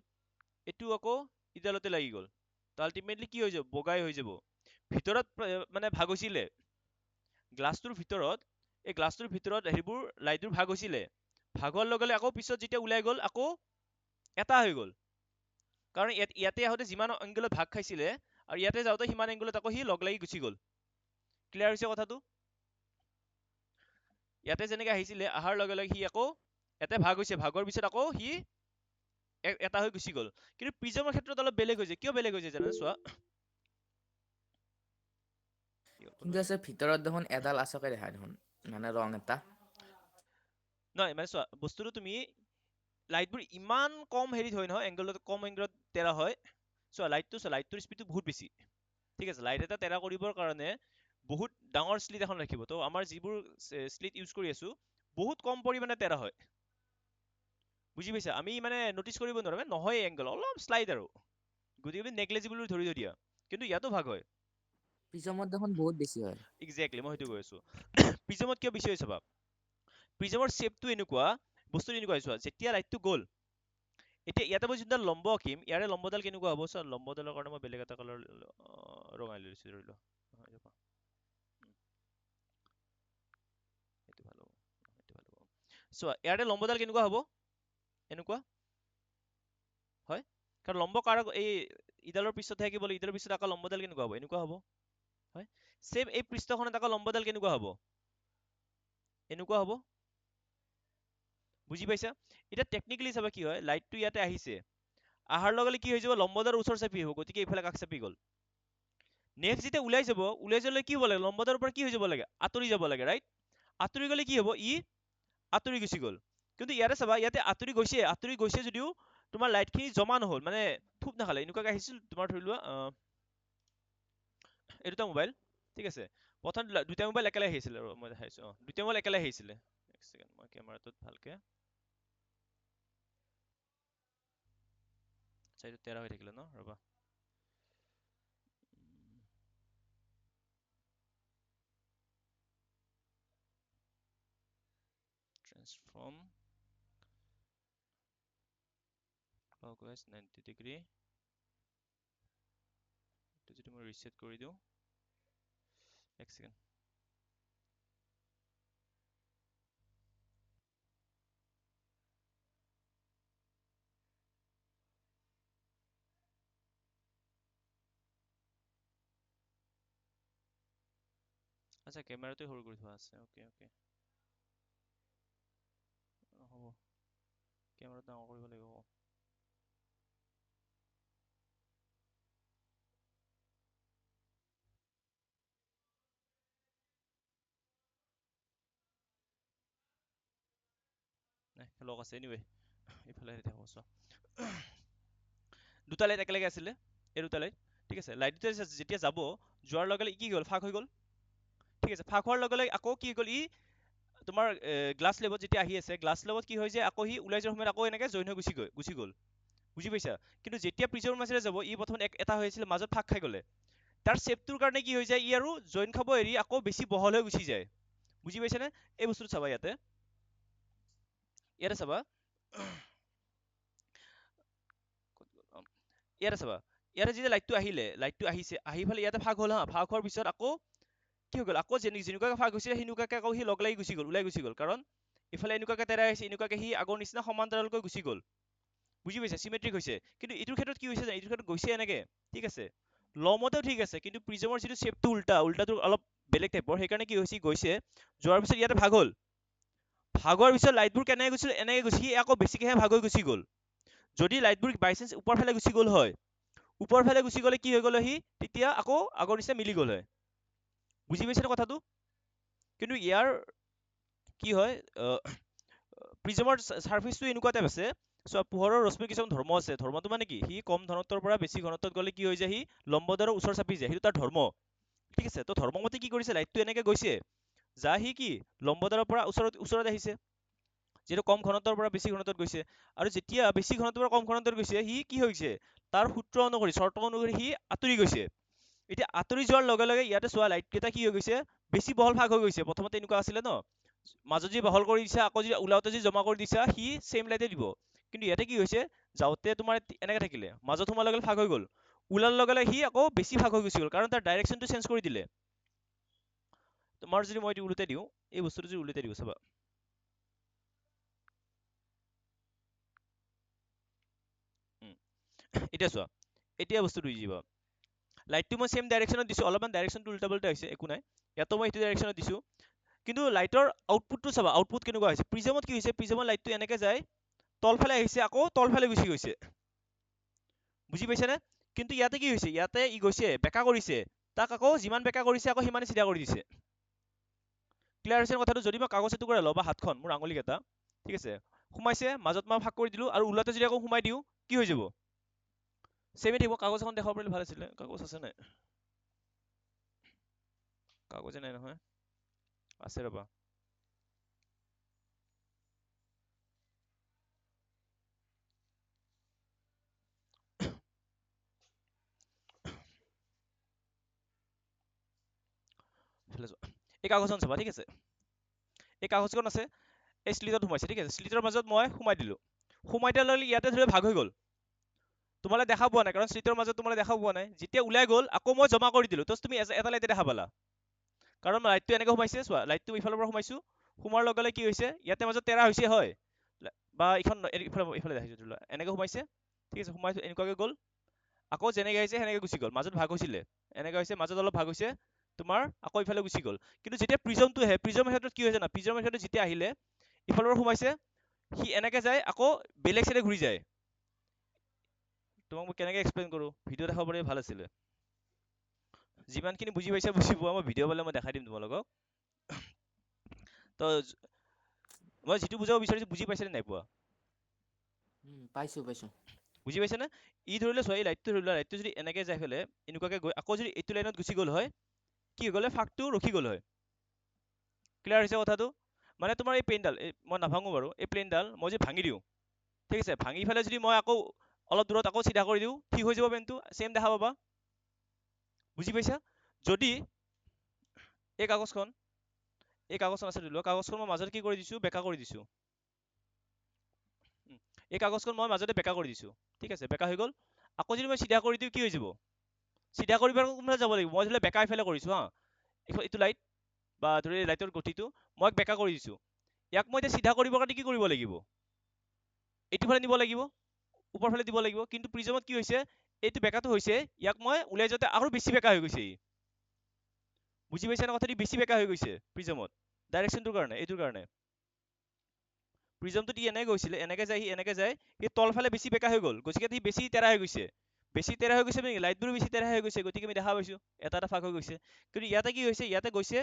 এইটো আকৌ ইডালতে লাগি গ'ল, আল্টিমেটলি কি হৈ যাব, বগাই হৈ যাব। ভিতৰত মানে ভাগ হৈছিলে গ্লাছটোৰ ভিতৰত সেইবোৰ লাইটবোৰ ভাগ হৈছিলে, ভাগ হোৱাৰ লগে লগে আকৌ পিছত যেতিয়া ওলাই গ'ল আকৌ এটা হৈ গ'ল, কাৰণ ইয়াতে আহোঁতে যিমান এংগলত ভাগ খাইছিলে আৰু ইয়াতে যাওঁতে সিমান এংগলত আকৌ লগ লাগি গুচি গ'ল। ক্লিয়াৰ হৈছে কথাটো? ইয়াতে যেনেকে আহিছিলে অহাৰ লগে লগে আকৌ এটা ভাগ হৈছে, ভাগৰ পিছত আকৌ এটা হৈ গুচি গ'ল। কিন্তু প্ৰিজমৰ ক্ষেত্ৰত অলপ বেলেগ হৈছে, কিয় বেলেগ হৈছে জানা চোৱা, কিন্তু আছে ভিতৰত দেখোন এডাল আচকে দেখা দেখোন, মানে ৰং এটা নহয় মানে চোৱা বস্তুটো তুমি লাইটবোৰ ইমান কম হেৰিত হয় নহয়, কম এংগলত তেৰা হয়। চোৱা লাইটটোৰ স্পীডটো বহুত বেছি, ঠিক আছে, লাইট এটা তেৰা কৰিবৰ কাৰণে বহুত ডাঙৰ শ্লিট এখন ৰাখিব, তো আমাৰ যিবোৰ শ্লিট ইউজ কৰি আছো বহুত কম পৰিমাণে তেৰা হয়, বুজি পাইছা? আমি মানে নটিচ কৰিব নোৱাৰো, মানে নহয় এংগল অলপ শ্লাইড আৰু, গতিকে নেগলেজিবল ধৰি দিয়া, কিন্তু ইয়াতো ভাগ হয়। প্ৰিজমত দেখোন বহুত বেছি হয়। একজেক্টলি মই সেইটো কৈ আছো। প্ৰিজমত কিয় বেছি হয় চাবা, প্ৰিজমৰ শ্বেপটো এনেকুৱা, বস্তুটো এনেকুৱা চোৱা, যেতিয়া লাইটটো গ'ল, এতিয়া ইয়াতে মই যোনডাল লম্ব আঁকিম, ইয়াৰে লম্বডাল কেনেকুৱা হ'ব চোৱা, লম্বডালৰ কাৰণে মই বেলেগ এটা কালাৰ ৰঙাই লৈছো, ধৰি লোৱা এইটো ভাল হ'ব, চোৱা ইয়াৰে লম্বডাল কেনেকুৱা হ'ব, এনেকুৱা হয়, কাৰণ লম্ব ইডালৰ পৃষ্ঠত থাকিব লাগিব, ইডালৰ পৃষ্ঠত আকৌ লম্বডাল কেনেকুৱা হ'ব, এনেকুৱা হ'ব, হয়, চেম এই পৃষ্ঠখনত আকৌ লম্বডাল কেনেকুৱা হ'ব, এনেকুৱা হ'ব, বুজি পাইছা? এতিয়া টেকনিকেলি চাবা কি হয়, লাইটটো ইয়াতে আহিছে, অহাৰ লগে লগে কি হৈ যাব, লম্বদাৰ ওচৰ চাপি আহিব, গতিকে এইফালে কাষ চাপি গ'ল। নেক্সট যেতিয়া ওলাই যাবলৈ কি হ'ব লাগে, লম্বদাৰৰ পৰা কি হৈ যাব লাগে, আঁতৰি যাব লাগে, ৰাইট? আঁতৰি গ'লে কি হ'ব, আঁতৰি গুচি গ'ল। কিন্তু ইয়াতে চাবা, ইয়াতে আঁতৰি গৈছে যদিও তোমাৰ লাইটখিনি জমা নহ'ল, মানে থুপ নাখালে, এনেকুৱাকে আহিছিল তোমাৰ ধৰি লোৱা এই দুটা মোবাইল, ঠিক আছে, প্ৰথম দুটা মোবাইল একেলগে আহিছিলে, মই দেখাইছো, দুটা মোবাইল একেলগে আহিছিলে, এক ছেকেণ্ড মই কেমেৰাটোত ভালকে চাইটো তেৰা হৈ থাকিলে ন, ৰবা, ট্ৰান্সফৰ্ম clockwise 90 ডিগ্ৰী, এইটো যদি মই ৰিছেট কৰি দিওঁ, এক ছেকেণ্ড, আচ্ছা কেমেৰাটো সৰু কৰি থোৱা আছে অ'কে অ'কে হ'ব কেমেৰাটো ডাঙৰ কৰিব লাগিব নাই লক আছে এনিৱে এইফালে দেখাব চোৱা দুটা লাইট একেলগে আছিলে এই দুটা লাইট ঠিক আছে লাইট দুটা যেতিয়া যাব যোৱাৰ লগে লগে কি হ'ল ফাক হৈ গ'ল ঠিক আছে ফাক হোৱাৰ লগে লগে আকৌ কি গ'ল ই তোমাৰ গ্লাছ লেবত যেতিয়া আহি আছে গ্লাছ লেবত কি হয় যে আকৌ সি ওলাই যোৱাৰ সময়ত আকৌ এনেকে জইন হৈ গুচি গ'ল বুজি পাইছা কিন্তু যেতিয়া প্ৰিজমৰ মাজেৰে যাব ই প্ৰথম এটা হৈ আছিল মাজত ফাক খাই গ'লে তাৰ চেপটোৰ কাৰণে কি হৈ যায় ই আৰু জইন খাব এৰি আকৌ বেছি বহল হৈ গুচি যায় বুজি পাইছানে এই বস্তুটো চাবা ইয়াতে ইয়াতে চাবা ইয়াতে চাবা ইয়াতে যেতিয়া লাইটটো আহিছে আহি ফালে ইয়াতে ফাক হ'ল হা ফাক হোৱাৰ পিছত আকৌ কি হৈ গ'ল আকৌ যেনেকুৱাকে ফাক হৈছিলে সেনেকুৱাকে আকৌ সি লগ লাগি গুচি গ'ল ওলাই গুচি গ'ল কাৰণ ইফালে এনেকুৱাকে তেৰাই আহিছে এনেকুৱাকে সি আগৰ নিচিনা সমান্তৰালকৈ গুচি গ'ল বুজি পাইছে চিমেট্ৰিক হৈছে কিন্তু এইটোৰ ক্ষেত্ৰত কি হৈছে এইটোৰ ক্ষেত্ৰত গৈছে এনেকে ঠিক আছে লমতেও ঠিক আছে কিন্তু প্ৰিজমৰ যিটো শ্বেপটো উল্টাটো অলপ বেলেগ টাইপৰ সেইকাৰণে কি হৈছে গৈছে যোৱাৰ পিছত ইয়াতে ভাগ হ'ল ভাগৰ পিছত লাইটবোৰ কেনেকে গৈছিল এনেকে গৈছে সি আকৌ বেছিকেহে ভাগ হৈ গুচি গ'ল যদি লাইটবোৰ বাইচান্স ওপৰ ফালে গুচি গ'ল হয় ওপৰ ফালে গুচি গ'লে কি হৈ গ'ল সি তেতিয়া আকৌ আগৰ নিচিনা মিলি গ'ল হয় বুজি পাইছে কথাটো কিন্তু ইয়াৰ কি হয় প্ৰিজমৰ চাৰ্ফেচটো এনেকুৱা টাইপ আছে চোৱা পোহৰৰ ৰশ্মিৰ কিছুমান ধৰ্ম আছে ধৰ্মটো মানে কি সি কম ঘনত্বৰ পৰা বেছি ঘনত্বত গ'লে কি হৈ যায় সি লম্বদাৰৰ ওচৰ চাপি যায় সেইটো তাৰ ধৰ্ম ঠিক আছে তো ধৰ্মমতে কি কৰিছে লাইটটো এনেকে গৈছে যা সি কি লম্বদাৰৰ পৰা ওচৰত আহিছে যিহেতু কম ঘনত্বৰ পৰা বেছি ঘনত্বত গৈছে আৰু যেতিয়া বেছি ঘনত্বৰ পৰা কম ঘনত্বত গৈছে সি কি হৈছে তাৰ সূত্ৰ অনুসৰি চৰ্ত অনুসৰি সি আঁতৰি গৈছে এতিয়া আঁতৰি যোৱাৰ লগে লগে ইয়াতে চোৱা লাইট কেইটা কি হৈ গৈছে বেছি বহল ভাগ হৈ গৈছে প্ৰথমতে এনেকুৱা আছিলে ন মাজত যি বহল কৰি দিছা আকৌ যদি ওলাওতে যি জমা কৰি দিছা সি চেম লাইটে দিব কিন্তু ইয়াতে কি হৈছে যাওঁতে তোমাৰ এনেকে থাকিলে মাজত সোমোৱাৰ লগে লগে ভাগ হৈ গ'ল ওলাৰ লগে লগে সি আকৌ বেছি ভাগ হৈ গুচি গ'ল কাৰণ তাৰ ডাইৰেকশ্যনটো চেঞ্জ কৰি দিলে তোমাৰ যদি মই উলটাই দিওঁ এই বস্তুটো যদি উলটাই দিওঁ চাবা এতিয়া চোৱা এতিয়া বস্তুটো বুজি পাবা লাইটটো মই চেম ডাইৰেকশ্যনত দিছোঁ অলপমান ডাইৰেকশ্যনটো উল্টা পুল্টা হৈছে একো নাই ইয়াতো মই এইটো ডাইৰেকশ্যনত দিছোঁ কিন্তু লাইটৰ আউটপুটটো চাবা আউটপুট কেনেকুৱা হৈছে প্ৰিজমত কি হৈছে প্ৰিজমত লাইটটো এনেকে যায় তলফালে আহিছে আকৌ তলফালে গুচি গৈছে বুজি পাইছানে কিন্তু ইয়াতে কি হৈছে ইয়াতে ই গৈছে বেকা কৰিছে তাক আকৌ যিমান বেকা কৰিছে আকৌ সিমানে চিধা কৰি দিছে ক্লিয়াৰ হৈছে কথাটো যদি মই কাগজ এটুকুৰা লওঁ বা হাতখন মোৰ আঙুলিকেইটা ঠিক আছে সোমাইছে মাজত মই ফাঁক কৰি দিলোঁ আৰু ওলাতে যদি আকৌ সোমাই দিওঁ কি হৈ যাব চেমে থাকিব কাগজ এখন দেখাব পাৰিলে ভাল আছিলে কাগজ আছে নাই কাগজে নাই নহয় আছে ৰবা এই কাগজখন চাবা ঠিক আছে এই কাগজখন আছে এই স্লিটত সোমাইছে ঠিক আছে স্লিটৰ মাজত মই সোমাই দিলোঁ সোমাই দিয়াৰ লগে ইয়াতে ধৰি ভাগ হৈ গ'ল তোমালে দেখা পোৱা নাই কাৰণ স্লিটৰ মাজত তোমালে দেখা পোৱা নাই যেতিয়া ওলাই গ'ল আকৌ মই জমা কৰি দিলোঁ তো তুমি এটা লাইটে দেখা পালা কাৰণ লাইটটো এনেকে সোমাইছে চোৱা লাইটটো ইফালৰ পৰা সোমাইছো সোমোৱাৰ লগে লগে কি হৈছে ইয়াতে মাজত তেৰা হৈছে হয় বা এইখন ইফালে দেখাইছো ধৰি লোৱা এনেকে সোমাইছে ঠিক আছে সোমাইছো এনেকুৱাকে গ'ল আকৌ যেনেকে আহিছে সেনেকে গুচি গ'ল মাজত ভাগ হৈছিলে এনেকে হৈছে মাজত অলপ ভাগ হৈছে তোমাৰ আকৌ ইফালে গুচি গ'ল কিন্তু যেতিয়া প্ৰিজমটো আহে প্ৰিজমৰ ক্ষেত্ৰত কি হৈছে না প্ৰিজমৰ ক্ষেত্ৰত যেতিয়া আহিলে ইফালৰ পৰা সোমাইছে সি এনেকে যায় আকৌ বেলেগ চাইডে ঘূৰি যায় তোমাক মই কেনেকে এক্সপ্লেইন কৰো ভিডিঅ' দেখাব পাৰিলে ভাল আছিলে যিমানখিনি বুজি পাইছা বুজি পোৱা মই ভিডিঅ' পালে মই দেখাই দিম তোমালোকক তো মই যিটো বুজাব বিচাৰিছো বুজি পাইছে নে নাই পোৱা পাইছো পাইছো বুজি পাইছে নে ই ধৰিলে চোৱা এই লাইটটো ধৰিলে লাইটটো যদি এনেকে যাই ফেলে এনেকুৱাকে গৈ আকৌ যদি এইটো লাইনত গুচি গ'ল হয় কি হৈ গ'লে ফাকটো ৰখি গ'ল হয় ক্লিয়াৰ হৈছে কথাটো মানে তোমাৰ এই পেইনডাল মই নাভাঙো বাৰু এই প্লেনডাল মই যদি ভাঙি দিওঁ ঠিক আছে ভাঙি ফেলে যদি মই আকৌ অলপ দূৰত আকৌ চিধা কৰি দিওঁ ঠিক হৈ যাব পেনটো চেম দেখা পাবা বুজি পাইছা যদি এই কাগজখন আছে ধৰি লোৱা কাগজখন মই মাজত কি কৰি দিছো বেকা কৰি দিছো এই কাগজখন মই মাজতে বেকা কৰি দিছো ঠিক আছে বেকা হৈ গ'ল আকৌ যদি মই চিধা কৰি দিওঁ কি হৈ যাব চিধা কৰিবৰ কোনফালে যাব লাগিব মই ধৰি লোৱা বেকা ইফালে কৰিছো হা এইটো লাইট বা ধৰি লাইটৰ গতিটো মই বেকা কৰি দিছো ইয়াক মই এতিয়া চিধা কৰিবৰ কাৰণে কি কৰিব লাগিব এইটো ফালে নিব লাগিব ওপৰ ফালে দিব লাগিব কিন্তু প্ৰিজমত কি হৈছে এইটো বেকাটো হৈছে ইয়াক মই ওলাই যাওঁতে আৰু বেছি বেকা হৈ গৈছে বুজি পাইছা না কথাটি বেছি বেকা হৈ গৈছে প্ৰিজমত ডাইৰেকশ্যনটোৰ কাৰণে এইটোৰ কাৰণে প্ৰিজমটো ই এনেকৈ গৈছিলে এনেকৈ যায় সি তলফালে বেছি বেকা হৈ গ'ল গতিকে সি বেছি তেৰা হৈ গৈছে মানে লাইটবোৰো বেছি তেৰা হৈ গৈছে গতিকে আমি দেখা পাইছো এটা ফাক হৈ গৈছে কিন্তু ইয়াতে কি হৈছে ইয়াতে গৈছে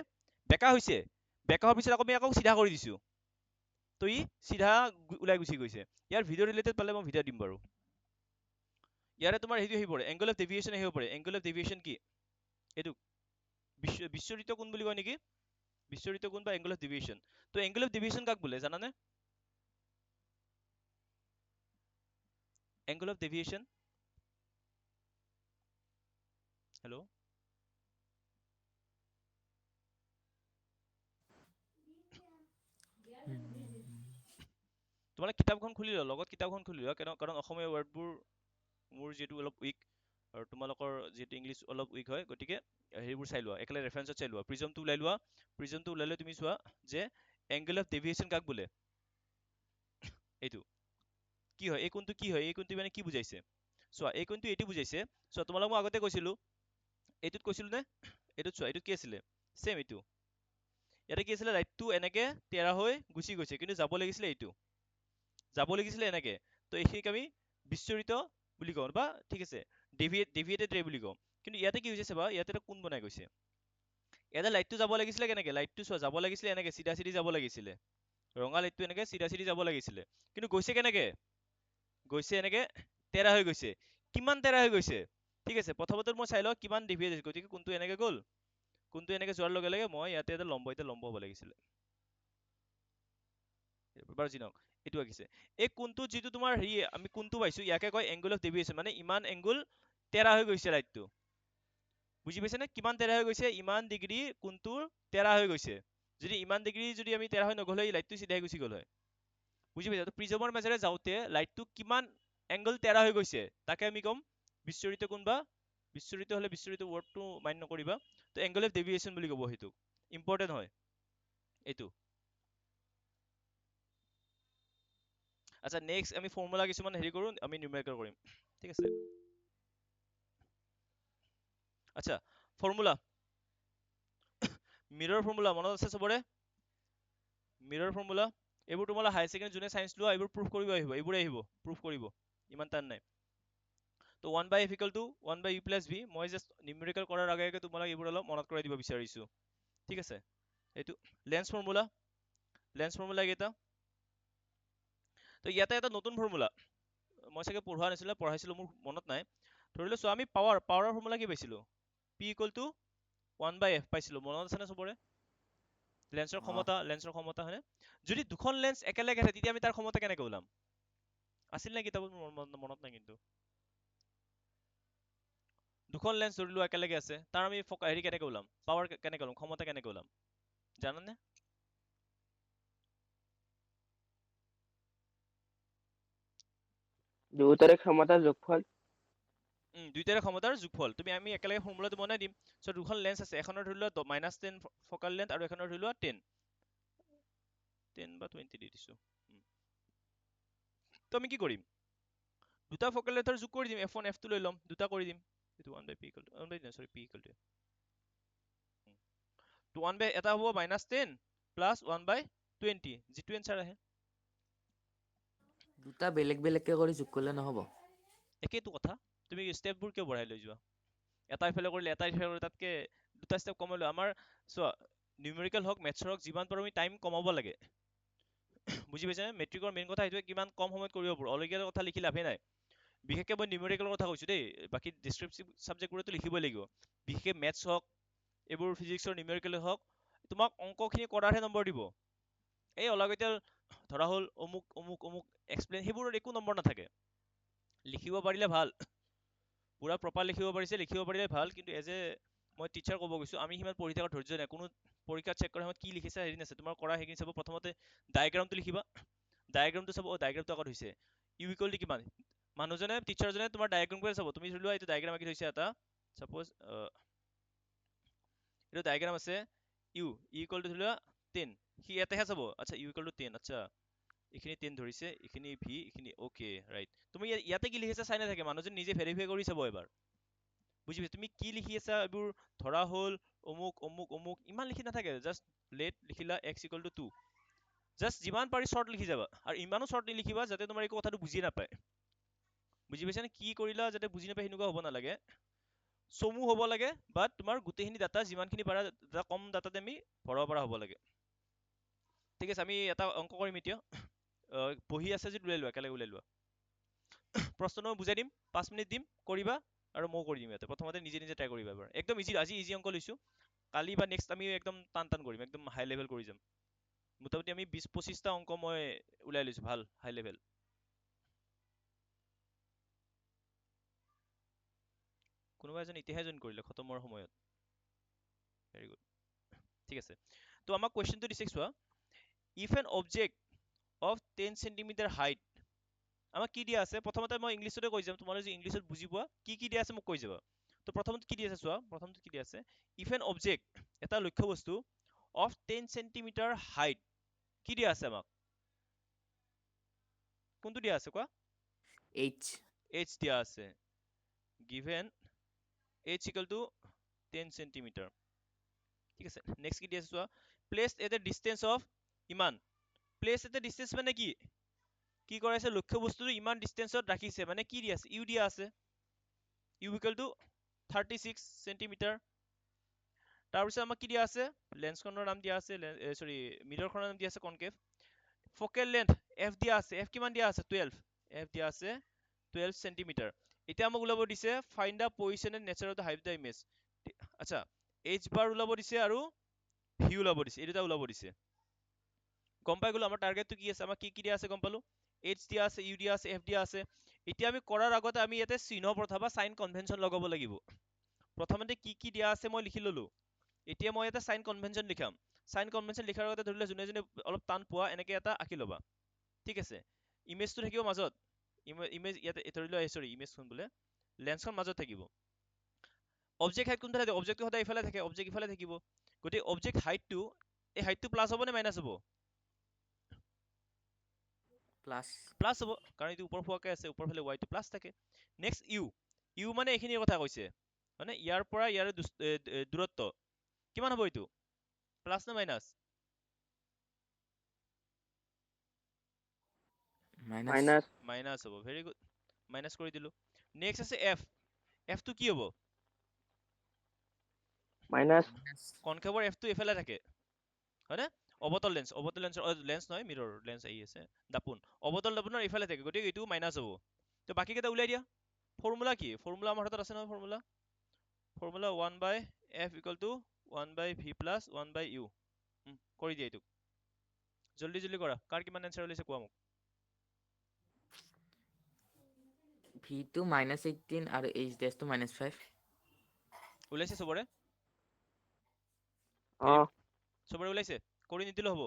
বেকা হোৱাৰ পিছত আকৌ চিধা কৰি দিছো তো ই চিধা ওলাই গুচি গৈছে ইয়াৰ ভিডিঅ' ৰিলেটেড পালে মই ভিডিঅ' দিম বাৰু ইয়াৰে তোমাৰ হেৰি আহিব পাৰে এংগল অফ ডেভিয়েশ্যন আহিব পাৰে এংগল অফ ডেভিয়েশ্যন কি এইটো বিশ্বৰিত কোণ বুলি কয় নেকি বিশ্বৰিত কোণ বা এংগল অফ ডেভিয়েশ্যন তো এংগল অফ ডেভিয়েশ্যন কাক বোলে জানানে এংগল অফ ডেভিয়েশ্যন হেল্ল' তোমালোকে কিতাপখন খুলি লোৱা লগত কিতাপখন খুলি লোৱা কাৰণ অসমীয়া ৱৰ্ডবোৰ মোৰ যিহেতু অলপ উইক আৰু তোমালোকৰ যিহেতু ইংলিছ অলপ উইক হয় গতিকে হেৰিবোৰ চাই লোৱা একেলগে ৰেফাৰেঞ্চত চাই লোৱা প্ৰিজমটো ওলাই লোৱা প্ৰিজমটো ওলালে তুমি চোৱা যে এংগল অফ ডেভিয়েশ্যন কাক বোলে এইটো কি হয় এই কোণটো কি হয় এই কোণটো মানে কি বুজাইছে চোৱা এই কোণটো এইটো বুজাইছে চোৱা তোমালোক মই আগতে কৈছিলো এইটোত কৈছিলো নে এইটোত চোৱা এইটোত কি আছিলে চেম এইটো ইয়াতে কি আছিলে লাইটটো এনেকে তেৰা হৈ গুচি গৈছে কিন্তু যাব লাগিছিলে এইটো এনেকে তো এইখিনিক আমি বিশ্বৰিত বুলি কওঁ বা ঠিক আছে ডেভিয়েটেড ৰে বুলি কওঁ কিন্তু ইয়াতে কি হৈছে চাবা ইয়াতে এটা কোণ বনাই গৈছে ইয়াতে লাইটটো যাব লাগিছিলে কেনেকে লাইটটো চোৱা যাব লাগিছিলে এনেকে চিধা চিধি যাব লাগিছিলে ৰঙা লাইটটো এনেকে চিধা চিধি যাব লাগিছিলে কিন্তু গৈছে কেনেকে গৈছে এনেকে তেৰা হৈ গৈছে কিমান তেৰা হৈ গৈছে ঠিক আছে প্ৰথমতে মই চাই লওঁ কিমান ডেভিয়েট হৈছে গতিকে কোণটো এনেকে গ'ল কোণটো এনেকে যোৱাৰ লগে লগে মই ইয়াতে এটা লম্ব হ'ব লাগিছিলে বাৰু যি নহওক এইটো আঁকিছে এই কোণটো যিটো তোমাৰ হেৰি আমি কোণটো পাইছো ইয়াকে কয় এংগল অফ ডেভিয়েশ্যন মানে ইমান এংগল তেৰা হৈ গৈছে লাইটটো বুজি পাইছে নে কিমান তেৰা হৈ গৈছে ইমান ডিগ্ৰী কোণটোৰ তেৰা হৈ গৈছে যদি ইমান ডিগ্ৰী যদি আমি তেৰা হৈ নগ'লে লাইটটো চিধাই গুচি গ'ল হয় বুজি পাইছা তো প্ৰিজমৰ মাজেৰে যাওঁতে লাইটটো কিমান এংগল তেৰা হৈ গৈছে তাকে আমি ক'ম বিশ্বৰিত কোণ বা বিশ্বৰিত হ'লে বিশ্বৰিত ৱৰ্ডটো মাইণ্ড নকৰিবা তো এংগল অফ ডেভিয়েশ্যন বুলি ক'ব সেইটোক ইম্পৰ্টেণ্ট হয় এইটো আচ্ছা নেক্সট আমি ফৰ্মুলা কিছুমান হেৰি কৰোঁ আমি নিউমেৰিকেল কৰিম ঠিক আছে আচ্ছা ফৰ্মুলা মিৰৰ ফৰ্মুলা মনত আছে চবৰে মিৰৰ ফৰ্মুলা এইবোৰ তোমালোকে হাই ছেকেণ্ডাৰী যোনে চাইন্স লোৱা এইবোৰ প্ৰুফ কৰিব আহিব এইবোৰে আহিব প্ৰুফ কৰিব ইমান টান নাই তো 1/f = 1/u + v মই জাষ্ট নিউমেৰিকেল কৰাৰ আগে আগে তোমালোক এইবোৰ অলপ মনত কৰাই দিব বিচাৰিছো ঠিক আছে এইটো লেন্স ফৰ্মুলা কেইটা তো ইয়াতে এটা নতুন ফৰ্মুলা মই চাগে পঢ়োৱা নাছিলো পঢ়াইছিলো মোৰ মনত নাই ধৰি লৈছো আমি পাৱাৰৰ ফৰ্মুলা কি পাইছিলো p = 1/f পাইছিলো মনত আছে নে চবৰে লেন্সৰ ক্ষমতা হয়নে যদি দুখন লেন্স একেলগে আছে তেতিয়া আমি তাৰ ক্ষমতা কেনেকৈ ওলাম আছিল নে কিতাপত মনত নাই কিন্তু দুখন লেন্স ধৰি লোৱা একেলগে আছে তাৰ আমি হেৰি কেনেকৈ ওলাম পাৱাৰ কেনেকৈ ওলাম ক্ষমতা কেনেকৈ ওলাম জানানে দুয়োটাৰে ক্ষমতাৰ যোগফল দুইটাৰে ক্ষমতাৰ যোগফল আমি একেলগে ফৰ্মুলাটো বনাই দিম চ দুখন লেন্স আছে এখনৰ ধৰি লোৱা -10 ফকাল লেন্থ আৰু এখনৰ ধৰি লোৱা 10 বা 20 দি দিছো তো আমি কি কৰিম দুটা ফকাল লেন্থৰ যোগ কৰি দিম f1 f2 লৈ ল'ম দুটা কৰি দিম এইটো 1/p p = তো 1/, এটা হ'ব -10 প্লাছ 1/20 যিটো এনচাৰ আহে দুটা বেলেগ বেলেগকে কৰি যোগ কৰিলে নহ'ব একেইটো কথা তুমি ষ্টেপবোৰ কিয় বঢ়াই লৈ যোৱা এটা ইফালে কৰিলে এটা ইফালে কৰিলে তাতকে দুটা ষ্টেপ কমাই লোৱা আমাৰ চোৱা নিউমেৰিকেল হওক মেথছৰ হওক যিমান পাৰো আমি টাইম কমাব লাগে বুজি পাইছানে মেট্ৰিকৰ মেইন কথা এইটোৱে কিমান কম সময়ত কৰিব পাৰো অলগীয়া কথা লিখি লাভে নাই বিশেষকৈ মই নিউমেৰিকেলৰ কথা কৈছো দেই বাকী ডিছক্ৰিপটিভ ছাবজেক্টবোৰতো লিখিবই লাগিব বিশেষকৈ মেথছ হওক এইবোৰ ফিজিক্সৰ নিউমেৰিকেল হওক তোমাক অংকখিনি কৰাৰহে নম্বৰ দিব এই অলাগতিয়াল ধৰা হ'ল অমুক অমুক অমুক এক্সপ্লেইন সেইবোৰৰ একো নম্বৰ নাথাকে লিখিব পাৰিলে ভাল পুৰা প্ৰপাৰ লিখিব পাৰিলে ভাল কিন্তু এজ এ মই টিচাৰ ক'ব গৈছো আমি সিমান পঢ়ি থকাৰ ধৈৰ্য নাই কোনো পৰীক্ষা চেক কৰাৰ সময়ত কি লিখিছা হেৰি নাছে তোমাৰ কৰা সেইখিনি চাব প্ৰথমতে ডায়েগ্ৰামটো লিখিবা ডায়েগ্ৰামটো চাব ডায়েগ্ৰামটো আগত হৈছে ইউ ইকুৱেল টু কিমান মানুহজনে টিচাৰজনে তোমাৰ ডায়েগ্ৰামটোৱে চাব তুমি ধৰি লোৱা এইটো ডায়েগ্ৰাম আঁকি থৈছা এটা চাপ'জ এইটো ডায়েগ্ৰাম আছে ইউ ইকুৱেল টু ধৰি লোৱা 10 সি ইয়াতেহে চাব আচ্ছা ইউ ইকুৱেল টু 10 আচ্ছা এইখিনি 10 ধৰিছে এইখিনি ভি এইখিনি অ'কে ৰাইট তুমি ইয়াতে কি লিখিছা চাই নাথাকে মানুহজন নিজে ভেৰিফাই কৰি চাব এবাৰ বুজি পাইছা তুমি কি লিখি আছা এইবোৰ ধৰা হ'ল অমুক ইমান লিখি নাথাকে জাষ্ট লেট লিখিলা x equal to 2 জাষ্ট যিমান পাৰি শ্বৰ্ট লিখি যাবা আৰু ইমানো শ্বৰ্ট নিলিখিবা যাতে তোমাৰ একো কথাটো বুজি নাপায় বুজি পাইছানে কি কৰিলা যাতে বুজি নাপায় সেনেকুৱা হ'ব নালাগে চমু হ'ব লাগে বাট তোমাৰ গোটেইখিনি ডাটা যিমানখিনি পাৰা কম ডাটাতে আমি ভৰাব পৰা হ'ব লাগে ঠিক আছে আমি এটা অংক কৰিম এতিয়া বহি আছে যদি ওলাই লোৱা একেলগে ওলাই লোৱা প্ৰশ্ন মই বুজাই দিম 5 মিনিট দিম কৰিবা আৰু ময়ো কৰি দিম ইয়াতে প্ৰথমতে নিজে নিজে ট্ৰাই কৰিবা এবাৰ একদম ইজি আজি ইজি অংক লৈছো কালি বা নেক্সট আমি একদম টান টান কৰিম একদম হাই লেভেল কৰি যাম মোটামুটি আমি 20-25টা অংক মই ওলাই লৈছো ভাল হাই লেভেল কোনোবা এজন এতিয়াহে জইন কৰিলে খতমৰ সময়ত ভেৰি গুড ঠিক আছে তো আমাক কুৱেশ্যনটো দিছে চোৱা if an object of 10 cm height আমাক কি দিয়া আছে প্ৰথমতে মই ইংলিছতে কৈ যাম তোমালোকে যদি ইংলিছত বুজি পোৱা কি দিয়া আছে মোক কৈ যাবা তো প্ৰথমতে কি দিয়া আছে চোৱা প্ৰথমতে কি দিয়া আছে ইফ এন অবজেক্ট এটা লক্ষ্য বস্তু অফ 10 cm হাইট কি দিয়া আছে আমাক কোনটো দিয়া আছে কোৱা h দিয়া আছে given h equal to 10 cm ঠিক আছে নেক্সট কি দিয়া আছে চোৱা place at A distance of ইমান প্লেস এট এ ডিসটেন্স মানে কি কৰাইছে লক্ষ্য বস্তুটো ইমান ডিসটেন্সত ৰাখিছে মানে কি দিয়া আছে ইউ দিয়া আছে ইউ ইকুৱেল টু 36 সেন্টিমিটাৰ তাৰপিছত আমাক কি দিয়া আছে লেন্সখনৰ নাম দিয়া আছে সৰি মিৰৰখনৰ নাম দিয়া আছে কনকেভ ফকেল লেন্থ এফ দিয়া আছে এফ কিমান দিয়া আছে 12 এফ দিয়া আছে 12 সেন্টিমিটাৰ এতিয়া আমাক ওলাব দিছে find the position and nature of the height the image আচ্ছা এইচ বাৰ ওলাব দিছে আৰু ভি ওলাব দিছে এই দুটা ওলাব দিছে গম পাই গলো আমাৰ টাৰ্গেটটো কি আছে আমাক কি দিয়া আছে গম পালো এইচ দিয়া আছে ইউ দিয়া আছে এফ দিয়া আছে এতিয়া আমি কৰাৰ আগতে আমি ইয়াতে চিহ্ন প্ৰথা বা সাইন কনভেনচন লগাব লাগিব প্ৰথমতে কি দিয়া আছে মই লিখি ললো এতিয়া মই এটা সাইন কনভেনচন লিখাম সাইন কনভেনচন লিখাৰ আগতে ধৰিলে যোনে যোনে অলপ টান পোৱা এনেকে এটা আঁকি ল'বা ঠিক আছে ইমেজটো থাকিব মাজত ইমেজ ইয়াতে ধৰি লোৱা সৰি ইমেজখন বোলে লেন্সখন মাজত থাকিব অবজেক্ট হাইট কোনফালে থাকে অবজেক্টটো সদায় ইফালে থাকে অবজেক্ট ইফালে থাকিব গতিকে অবজেক্ট হাইটটো এই হাইটটো প্লাস হ'ব নে মাইনাস হ'ব প্লাস হ'ব কাৰণ এইটো ওপৰ পোৱাকে আছে ওপৰ ফালে y টো প্লাস থাকে নেক্সট ইউ মানে এইখিনিৰ কথা কৈছে মানে ইয়াৰ পৰা ইয়াৰ দূৰত্ব কিমান হ'ব এইটো প্লাস নে মাইনাস মাইনাস মাইনাস হ'ব ভেৰি গুড মাইনাস কৰি দিলো নেক্সট আছে এফ টো কি হ'ব মাইনাস কনকেভৰ এফ টো এফালে থাকে হয়নে অবতল লেন্সৰ লেন্স নহয় মিৰৰ লেন্স আহি আছে দাপোন অবতল দাপোনৰ ইফালে থাকে গতিকে এইটো মাইনাস হ'ব তো বাকি কেইটা উলাই দিয়া ফৰ্মুলা কি ফৰ্মুলা আমাৰ হাতত আছে নহয় formula 1 by f equal to 1 by v plus 1 by u কৰি দিয়া এইটো জলদি কৰা কাৰ কিমান এনসাৰ ওলাইছে কোৱা মোক v টো -18 আৰু h dash টো -5 ওলাইছে চবৰে অ চবৰে ওলাইছে কৰি নিদিলেও হ'ব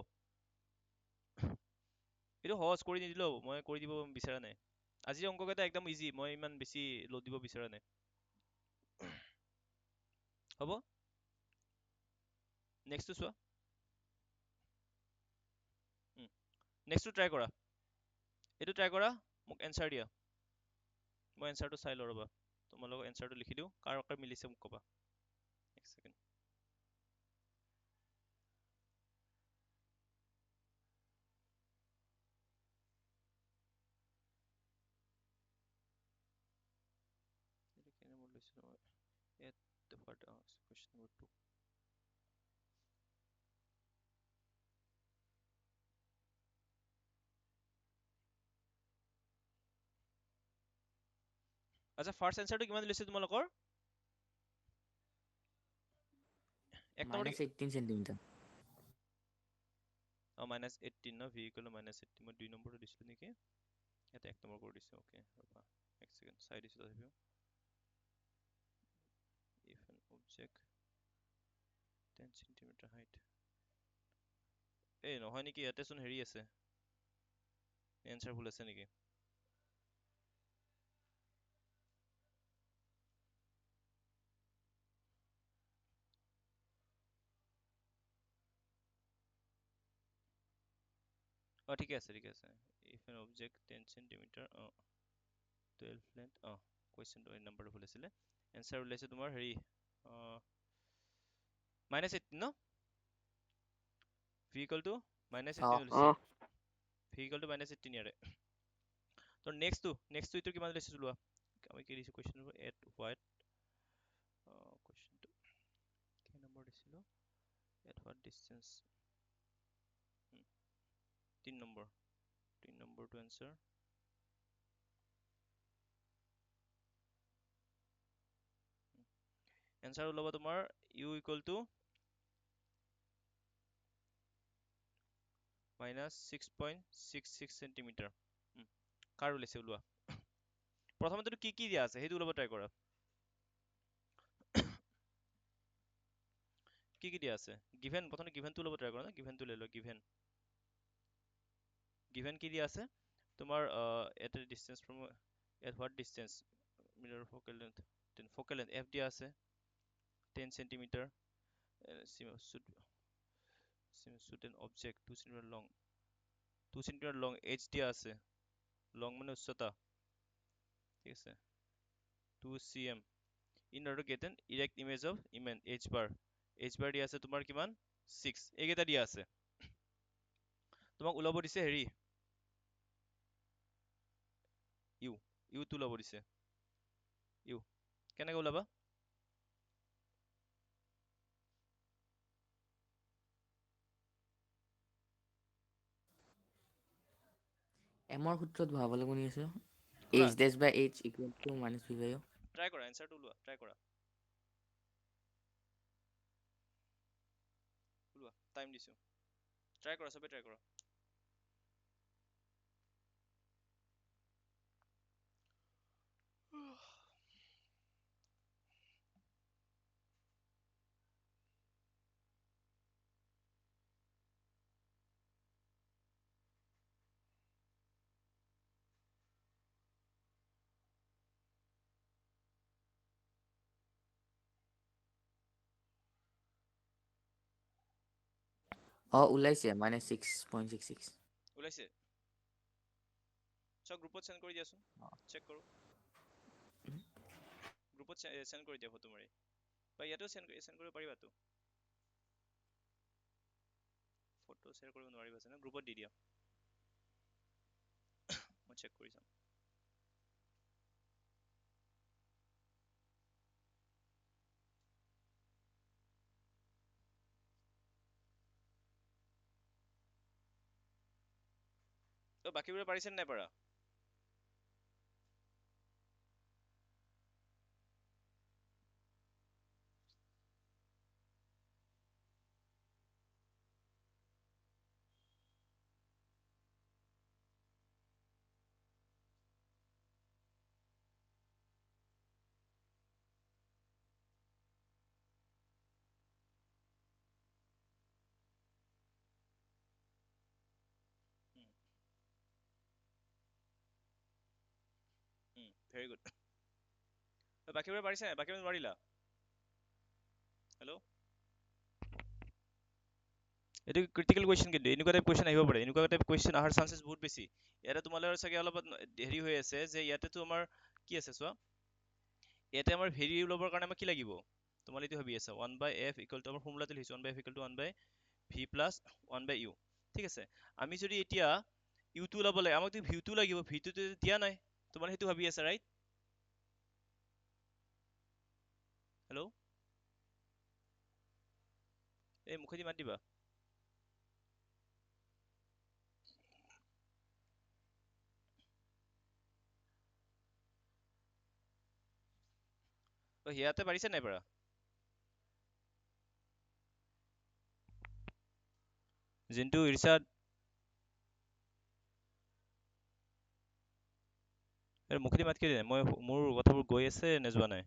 এইটো সহজ কৰি নিদিলেও হ'ব মই কৰি দিব বিচৰা নাই আজিৰ অংককেইটা একদম ইজি মই ইমান বেছি লোড দিব বিচৰা নাই হ'ব নেক্সটটো চোৱা নেক্সটটো ট্ৰাই কৰা এইটো ট্ৰাই কৰা মোক এনসাৰ দিয়া মই এনসাৰটো চাই লওঁ ৰ'বা তোমালোকক এনসাৰটো লিখি দিওঁ কাৰ মিলিছে মোক ক'বা এক ছেকেণ্ড question number 2 আচ্ছা ফাৰ্স্ট এনসাৰটো কিমান লৈছে তোমালোকৰ এক নম্বৰ -18 সেন্টিমিটাৰ -18 ন v equal to -18 মই 2 নম্বৰটো দিছিলো নেকি ইয়াতে 1 নম্বৰ কৰি দিছো ওকে ৰবা এক সেকেন্ড চাই দিছো তথাপিও if an object 10 cm height এই নহয় নেকি ইয়াতে চোন হেৰি আছে এনসাৰ ভুল আছে নেকি ঠিকে আছে if an object 10 cm 12 length oh question to number ভুল আছিলে এনসাৰ ওলাইছে তোমাৰ হেৰি মাইনাছ 18 ন ভি ইকুৱেল টু মাইনাছ অ 18 অ লৈছে ভি ইকুৱেল টু মাইনাছ 18 ইয়াৰে তো নেক্সটটো এইটো কিমান লৈছে লোৱা আমি কি দিছো কুৱেশ্যন এট হোৱাইট কুৱেশ্যনটো কি নম্বৰ দিছিলো এট হোৱাট ডিষ্টেন্স 3 নম্বৰটো এনসাৰ এনসাৰ ওলাব তোমাৰ u ইকুৱেল টু -6.66 সেন্টিমিটাৰ কাৰ ওলাইছে ওলোৱা প্ৰথমতে কি কি দিয়া আছে সেইটো ওলাব ট্ৰাই কৰা কি কি দিয়া আছে গিভেন প্ৰথমে গিভেনটো ওলাব ট্ৰাই কৰা না গিভেনটো লৈ লোৱা গিভেন কি দিয়া আছে তোমাৰ at A distance from at what distance mirror focal length f দিয়া আছে 10 centimetre shoot an object 2 centimetre long 2 centimetre long h দিয়া আছে লং মানে উচ্চতা ঠিক আছে 2 cm in order to get an erect image of h bar দিয়া আছে তোমাৰ কিমান 6 এইকেইটা দিয়া আছে তোমাক ওলাব দিছে হেৰি ইউ টো ওলাব দিছে ইউ কেনেকৈ ওলাবা এমৰ সূত্ৰত বহাব লাগিব নি আছে কৰা h dash by h equal to minus v by u try কৰা এনসাৰটো ওলোৱা ট্ৰাই কৰা ওলোৱা টাইম দিছো ট্ৰাই কৰা সবে ট্ৰাই কৰা ওলাইছে -6.66 ওলাইছে সব গ্ৰুপত সেন্ড কৰি দিয়াচোন চেক কৰো গ্ৰুপত সেন্ড কৰি দিয়া ফটো মাৰি বা ইয়াতেও সেন্ড কৰিব পাৰিবাতো ফটো শ্বেয়াৰ কৰিব নোৱাৰিবা না গ্ৰুপত দি দিয়া মই চেক কৰি চাম তো বাকিবোৰে পাৰিছে নে নাই পাৰা ভেৰি গুড বাকিবোৰে পাৰিছে নাই বাকিবোৰে নোৱাৰিলা হেল্ল' এইটো ক্ৰিটিকেল কুৱেশ্যন কিন্তু এনেকুৱা টাইপ কুৱেশ্যন আহিব পাৰে এনেকুৱা টাইপ কুৱেশ্যন অহাৰ চান্সেছ বহুত বেছি ইয়াতে তোমালোকৰ চাগে অলপ হেৰি হৈ আছে যে ইয়াতেতো আমাৰ কি আছে চোৱা ইয়াতে আমাৰ ভেৰি ওলাবৰ কাৰণে আমাক কি লাগিব তোমালোকে এইটো ভাবি আছা 1/f ইকুৱেল টু আমাৰ ফৰ্মুলাটো লিখিছো 1/f equal to 1/v plus 1/u ঠিক আছে আমি যদি এতিয়া ইউটো ওলাব লাগে আমাক ভিউটো লাগিব ভিউটো দিয়া নাই তোমালোকে সেইটো ভাবি আছা ৰাইট হেল্ল' এই মুখেদি মাত দিবা সিয়াতে পাৰিছে নাই পৰা জিন্তু ইৰছাদ মুখেদি মাত কিয় দিয়া নাই মই মোৰ কথাবোৰ গৈ আছে নে যোৱা নাই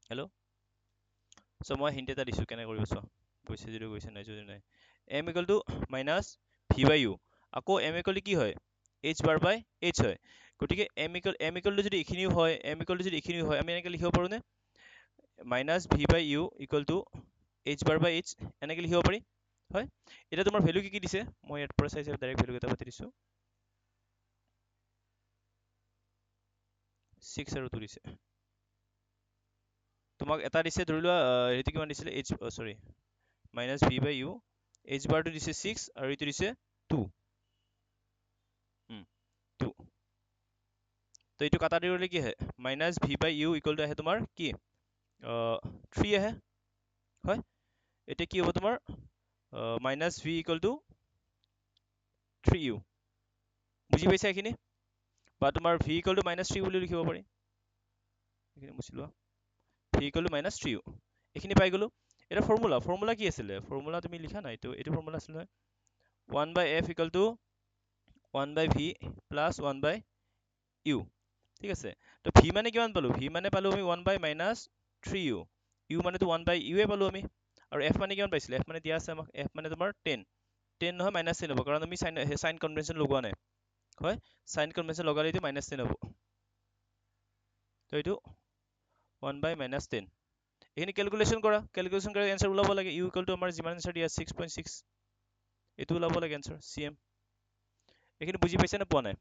হেল্ল' চ' মই হিণ্ট এটা দিছো কেনে কৰিব চোৱা গৈছে যদি গৈছে নাই যদি নাই m equal to minus v by u আকৌ m ইকুৱেল টু কি হয় h বাৰ বাই h হয় গতিকে m ইকুৱেল টু যদি এইখিনিও হয় m ইকুৱেল টু যদি এইখিনিও হয় আমি এনেকৈ লিখিব পাৰোঁনে minus v by u equal to h bar by h এনেকৈ লিখিব পাৰি হয় এতিয়া তোমাৰ ভেলু কি কি দিছে মই ইয়াৰ পৰা চাই ডাইৰেক্ট ভেলু কেইটা পাতি দিছো 6 আৰু 2 দিছে তোমাক এটা দিছে ধৰি লোৱা হেৰিটো কিমান দিছিলে h সৰি minus v by U h বাৰটো দিছে 6 আৰু এইটো দিছে 2 2 তো এইটো কাটা দিলে কি হয় minus v by u equal to আহে তোমাৰ কি 3 আহে হয় এতিয়া কি হ'ব তোমাৰ minus V equal two 3u বুজি পাইছা এইখিনি বা তোমাৰ ভি ইকুৱেল টু মাইনাছ 3 বুলি লিখিব পাৰি এইখিনি মুছি লোৱা V equal to minus 3u এইখিনি পাই গ'লো এটা ফৰ্মুলা কি আছিলে ফৰ্মুলা তুমি লিখা নাই এইটো ফৰ্মুলা আছিল নহয় 1 by f equal to 1 by v plus 1 by u ঠিক আছে তো v মানে কিমান পালো v মানে পালো আমি 1 by minus 3u u মানে তো 1 by u এ পালো আমি আৰু f মানে কিমান পাইছিলে f মানে দিয়া আছে আমাক f মানে তোমাৰ 10 নহয় minus 10 হ'ব কাৰণ আমি সাইন কনভেনচন লগোৱা নাই হয় সাইন কনভেনচন লগালে এইটো minus 10 হ'ব তো এইটো 1 by minus 10 এইখিনি ক্যালকুলেশন কৰা এনসাৰ ওলাব লাগে u ইকুৱেল টু আমাৰ যিমান এনসাৰ দিয়া 6.6 এইটো ওলাব লাগে এনসাৰ cm এইখিনি বুজি পাইছে নে পোৱা নাই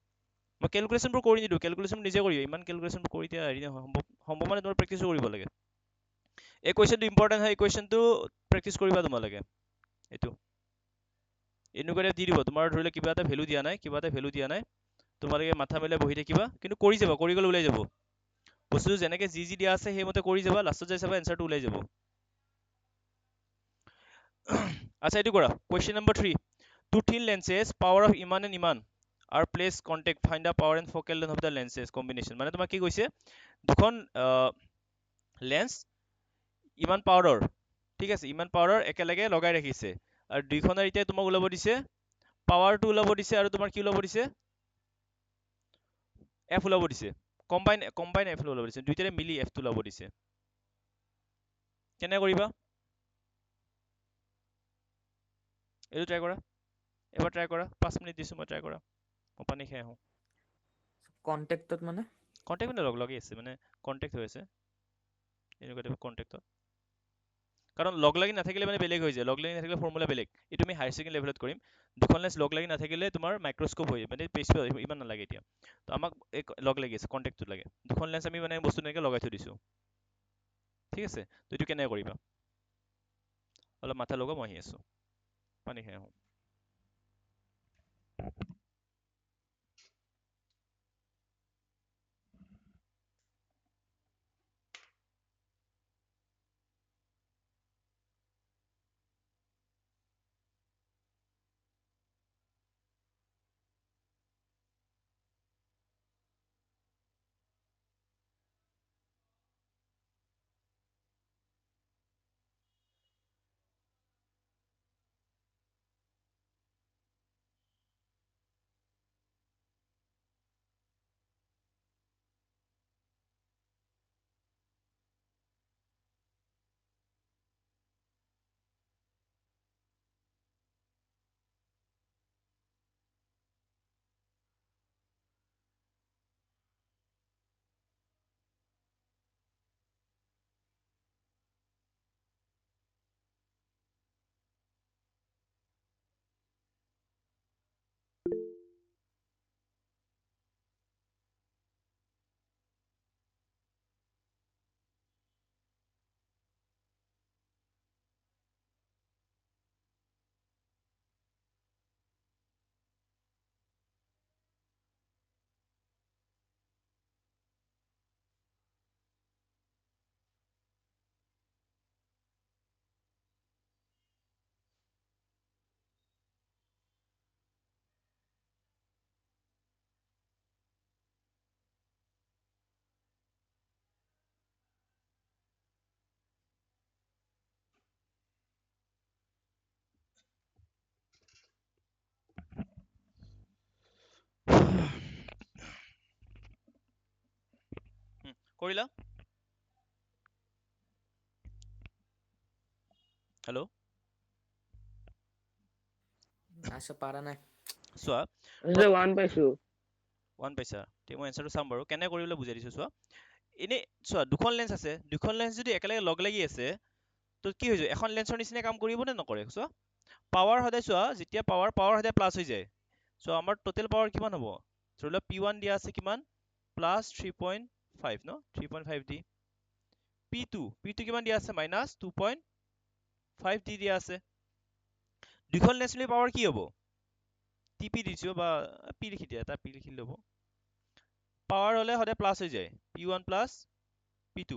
মই ক্যালকুলেশনবোৰ কৰি নিদো ক্যালকুলেশন নিজে কৰিবা ইমান ক্যালকুলেশন কৰি দিয়া হেৰি নহয় সম্ভৱ মানে তোমাৰ প্ৰেক্টিছ কৰিব লাগে এই কোৱেশ্চনটো ইম্পৰ্টেন্ট হয় এই কোৱেশ্চনটো প্ৰেক্টিছ কৰিবা তোমালোকে এইটো এনেকুৱা দি দিব তোমাৰ ধৰি লোৱা কিবা এটা ভ্যালু দিয়া নাই তোমালোকে মাথা মেলাই বহি থাকিবা কিন্তু কৰি যাবা কৰি গলে ওলাই যাব বস্তুটো যেনেকে যি দিয়া আছে সেইমতে কৰি যাবা লাষ্টত যাই চাবা এনসাৰটো ওলাই যাব আচ্ছা এইটো কৰা question number 3 two thin lenses power of ইমান and ইমান are placed contact find the power and focal length of the lenses combination মানে তোমাক কি কৈছে দুখন লেন্স ইমান পাৱাৰৰ ঠিক আছে ইমান পাৱাৰৰ একেলগে লগাই ৰাখিছে আৰু দুইখনৰ এতিয়া তোমাক ওলাব দিছে পাৱাৰটো ওলাব দিছে আৰু তোমাৰ কি ওলাব দিছে এফ ওলাব দিছে কম্বাইন এফ ওলাব দিছে দুইটাৰে মিলি এফ টো ওলাব দিছে কেনে কৰিবা এইটো ট্ৰাই কৰা এবাৰ ট্ৰাই কৰা 5 মিনিট দিছো মই ট্ৰাই কৰা মই পানী খাই আহোঁ কন্টেক্টত মানে কন্টেক্ট মানে লগি আছে মানে কন্টেক্ট হৈ আছে এনেকুৱা টাইপ কন্টেক্টত কাৰণ লগ লাগি নাথাকিলে মানে বেলেগ হৈ যায় লগ লাগি নাথাকিলে ফৰ্মুলা বেলেগ এইটো আমি হায়াৰ ছেকেণ্ডাৰী লেভেলত কৰিম দুখন লেন্স লগ লাগি নাথাকিলে তোমাৰ মাইক্ৰস্কোপ হৈ মানে বেছি ইমান নালাগে এতিয়া তো আমাক লগ লাগি আছে কন্টেক্টত লাগে দুখন লেন্স আমি মানে বস্তু এনেকৈ লগাই থৈ দিছো ঠিক আছে তো এইটো কেনেকৈ কৰিবা অলপ মাথা লগা মই আহি আছো পানী খাই আহোঁ কৰিলা হেল্ল' আচ্ছা পাৰা নাই চোৱা ওৱান পাইছো ওৱান পাইছা ঠিক মই এনচাৰটো চাম বাৰু কেনে কৰিবলৈ বুজাই দিছো চোৱা এনে চোৱা দুখন লেন্স আছে দুখন লেন্স যদি একেলগে লগ লাগি আছে তো কি হৈ যায় এখন লেন্সৰ নিচিনা কাম কৰিব নে নকৰে চোৱা পাৱাৰ সদায় চোৱা যেতিয়া পাৱাৰ সদায় প্লাছ হৈ যায় চ' আমাৰ টোটেল পাৱাৰ কিমান হ'ব ধৰি লোৱা P1 দিয়া আছে কিমান প্লাছ 3.5 ন 3.5 দি P2 কিমান দিয়া আছে -2.5 দি দিয়া আছে দুইখন লেন্স মিলি পাৱাৰ কি হ'ব TP দিছো বা P লিখি দিয়া এটা P লিখি ল'ব পাৱাৰ হলে সদায় প্লাস হৈ যায় P1 প্লাস P2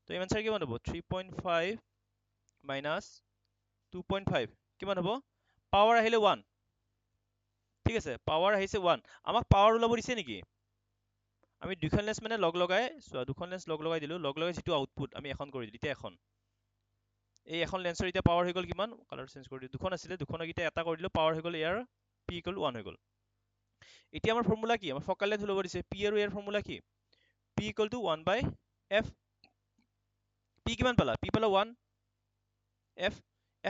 তো এনসাৰ কিমান হ'ব 3.5 মাইনাস 2.5 কিমান হ'ব পাৱাৰ আহিলে 1 ঠিক আছে পাৱাৰ আহিছে 1 আমাক পাৱাৰ ওলাব দিছে নেকি আমি দুখন লেন্স মানে লগ লগাই চোৱা দুখন লেন্স লগ লগাই দিলো লগ লগাই যেটো আউটপুট আমি এখন কৰি দিলো এতিয়া এখন এই এখন লেন্সৰ এতিয়া পাৱাৰ হৈ গল কিমান কালাৰ চেঞ্জ কৰি দিলো দুখন আছিলে দুখনক এতিয়া এটা কৰি দিলো পাৱাৰ হৈ গল ইয়াৰ P = 1 হৈ গল এতিয়া আমাৰ ফৰ্মুলা কি আমাৰ ফকাল লেন্থ ওলাব দিছে P আৰু ইয়াৰ ফৰ্মুলা কি P = 1/f P কিমান পালা P পালা 1 f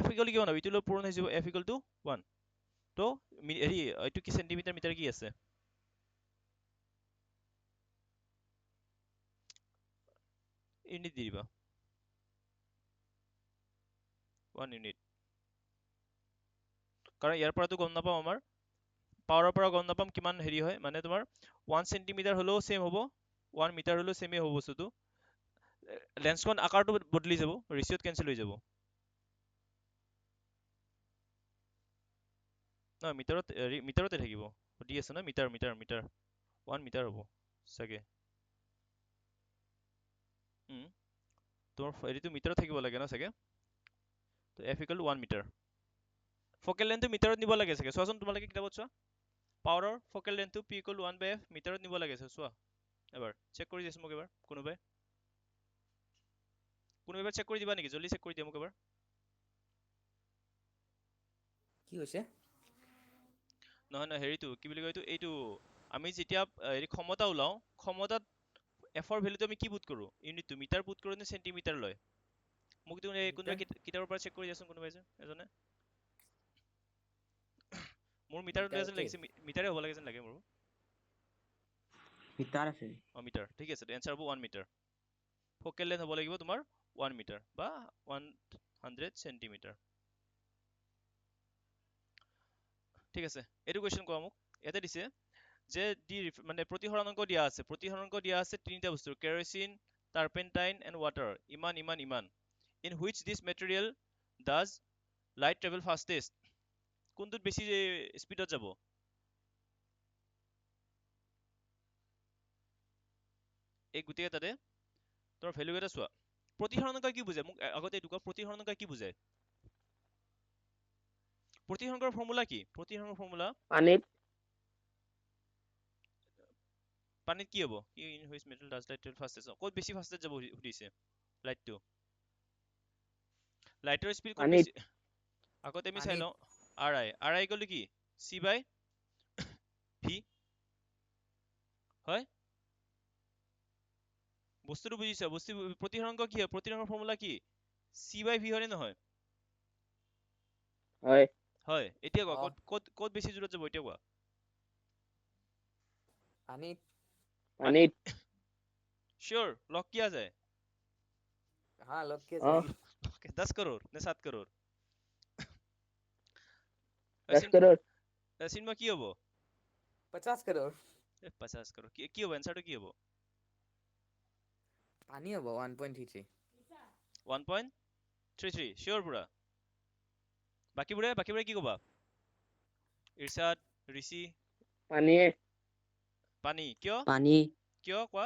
= কিমান হ'ব ইটো লৈ পূৰণ হৈ যাব f = 1 তো হেৰি এইটো কি সেন্টিমিটাৰ মিটাৰ কি আছে ইউনিট দি দিবা 1 ইউনিট কাৰণ ইয়াৰ পৰাটো গম নাপাম আমাৰ পাৱাৰৰ পৰা গম নাপাম কিমান হেৰি হয় মানে তোমাৰ 1 সেন্টিমিটাৰ হলেও সেম হ'ব 1 মিটাৰ হলেও সেমে হ'ব বস্তুটো লেন্সখন আকাৰটো বদলি যাব ৰেচিঅ'ত কেনসেল হৈ যাব না মিটাৰতে থাকিব দি আছে না মিটাৰ 1 মিটাৰ হ'ব চাগে তোমাৰ হেৰিটো মিটাৰত থাকিব লাগে না চাগে তো f = 1 মিটাৰ ফকেল লেন্থটো মিটাৰত নিব লাগে চাগে চোৱাচোন তোমালোকে কিতাপত চোৱা পাৱাৰৰ ফকেল লেন্থটো P = 1/f মিটাৰত নিব লাগে চোৱা এবাৰ চেক কৰি দিছ মোক এবাৰ কোনোবাই চেক কৰি দিবা নেকি জলদি চেক কৰি দিয়া মোক এবাৰ কি হৈছে নহয় হেৰিটো কি বুলি কয় এইটো আমি যেতিয়া হেৰি ক্ষমতা ওলাও ক্ষমতাত f ৰ ভ্যালুটো আমি কি পুট কৰো ইউনিটটো মিটাৰ পুট কৰো নে সেন্টিমিটাৰ লয় মোক কোনোবাই কিতাপৰ পৰা চেক কৰি দিয়াচোন কোনোবাই এজনে মোৰ মিটাৰ লৈ যেন লাগিছে মিটাৰে হ'ব লাগে যেন লাগে মোৰ মিটাৰ আছে মিটাৰ ঠিক আছে এনসাৰ হ'ব 1 মিটাৰ ফকেল লেন্থ হ'ব লাগিব তোমাৰ 1 মিটাৰ বা 100 সেন্টিমিটাৰ ঠিক আছে এইটো কোৱেশ্চন কোৱা মোক ইয়াতে দিছে যে মানে প্ৰতিহৰণাংক দিয়া আছে তিনিটা বস্তু কেৰোচিন টাৰ্পেন্টাইন এন্ড ওয়াটাৰ ইমান in which this material does light travel fastest কোনটোত বেছি স্পিডত যাব এই গোটেই এটাতে তোমাৰ ভ্যালু এটা চোৱা প্ৰতিহৰণাংক কি বুজায় মোক আগতে এইটো কোৱা প্ৰতিহৰণাংক কি বুজায় প্ৰতিহৰণকৰ ফৰ্মুলা কি প্ৰতিহৰণৰ ফৰ্মুলা পানীত কি হ'ব in which metal does light travel fastest ক'ত বেছি ফাস্টেষ্ট যাব সুধিছে লাইটটো লাইটৰ স্পিড ক'ত বেছি আগতে আমি চাই লওঁ ri গলি কি c/v হয় বস্তুটো বুজিছা প্ৰতিহৰণক কি হয় প্ৰতিহৰণৰ ফৰ্মুলা কি c/v হয় নে নহয় হয় এতিয়া কোৱা ক'ত বেছি জোৰত যাব এতিয়া কোৱা পানীত श्योर लॉक किया जाए हाँ लॉक किया जाए 10 करोड़ ने 7 करोड़ 10 करोड़ সিনমা কি হ'ব 50 करोड़ 50 करोड़ কি হ'ব এনসারটো কি হ'ব পানী হ'ব 1.33 1.33 শিওর পুরা বাকিবোৰে কি ক'বা ইৰশাদ ঋষি পানী কিয় কোৱা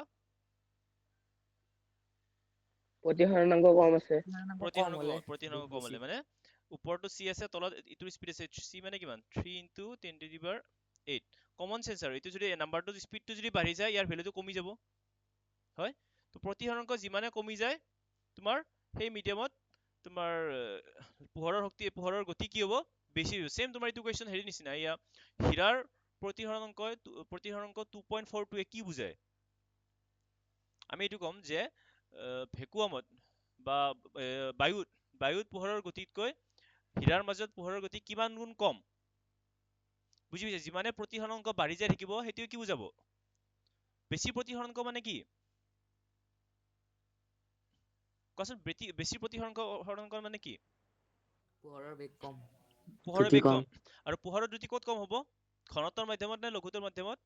প্ৰতিহৰণাংক কম আছে প্ৰতিহৰণাংক কম হ'লে মানে ওপৰটো c আছে তলত ইটোৰ স্পিড আছে c মানে কিমান 3 * 10^8 কমন সেন্স আৰু এইটো যদি নাম্বাৰটো স্পিডটো যদি বাঢ়ি যায় ইয়াৰ ভ্যালুটো কমি যাব হয় তো প্ৰতিহৰণাংক যিমানে কমি যায় তোমাৰ সেই মিডিয়ামত তোমাৰ পোহৰৰ গতি কি হ'ব বেছি সেম তোমাৰ এইটো কোৱেশ্চন হেৰি নিচিনা ইয়া হীৰাৰ প্ৰতিহৰণাংক 2.42 কি বুজায় আমি এইটো কম যে ভেকুৱামত বা বায়ুত পোহৰৰ গতিতকৈ হীৰাৰ মাজত পোহৰৰ গতি কিমান গুণ কম বুজি পাইছে যিমানে প্ৰতিহৰণাংক বাঢ়ি যায় থাকিব সেইটো কি বুজাব বেছি প্ৰতিহৰণাংক মানে কি কোৱাচোন বেছি প্ৰতিহৰণাংক মানে কি পোহৰৰ বেগ কম আৰু পোহৰৰ দ্ৰুতি ক'ত কম হ'ব ঘনত্বৰ মাধ্যমত নে লঘুত্বৰ মাধ্যমত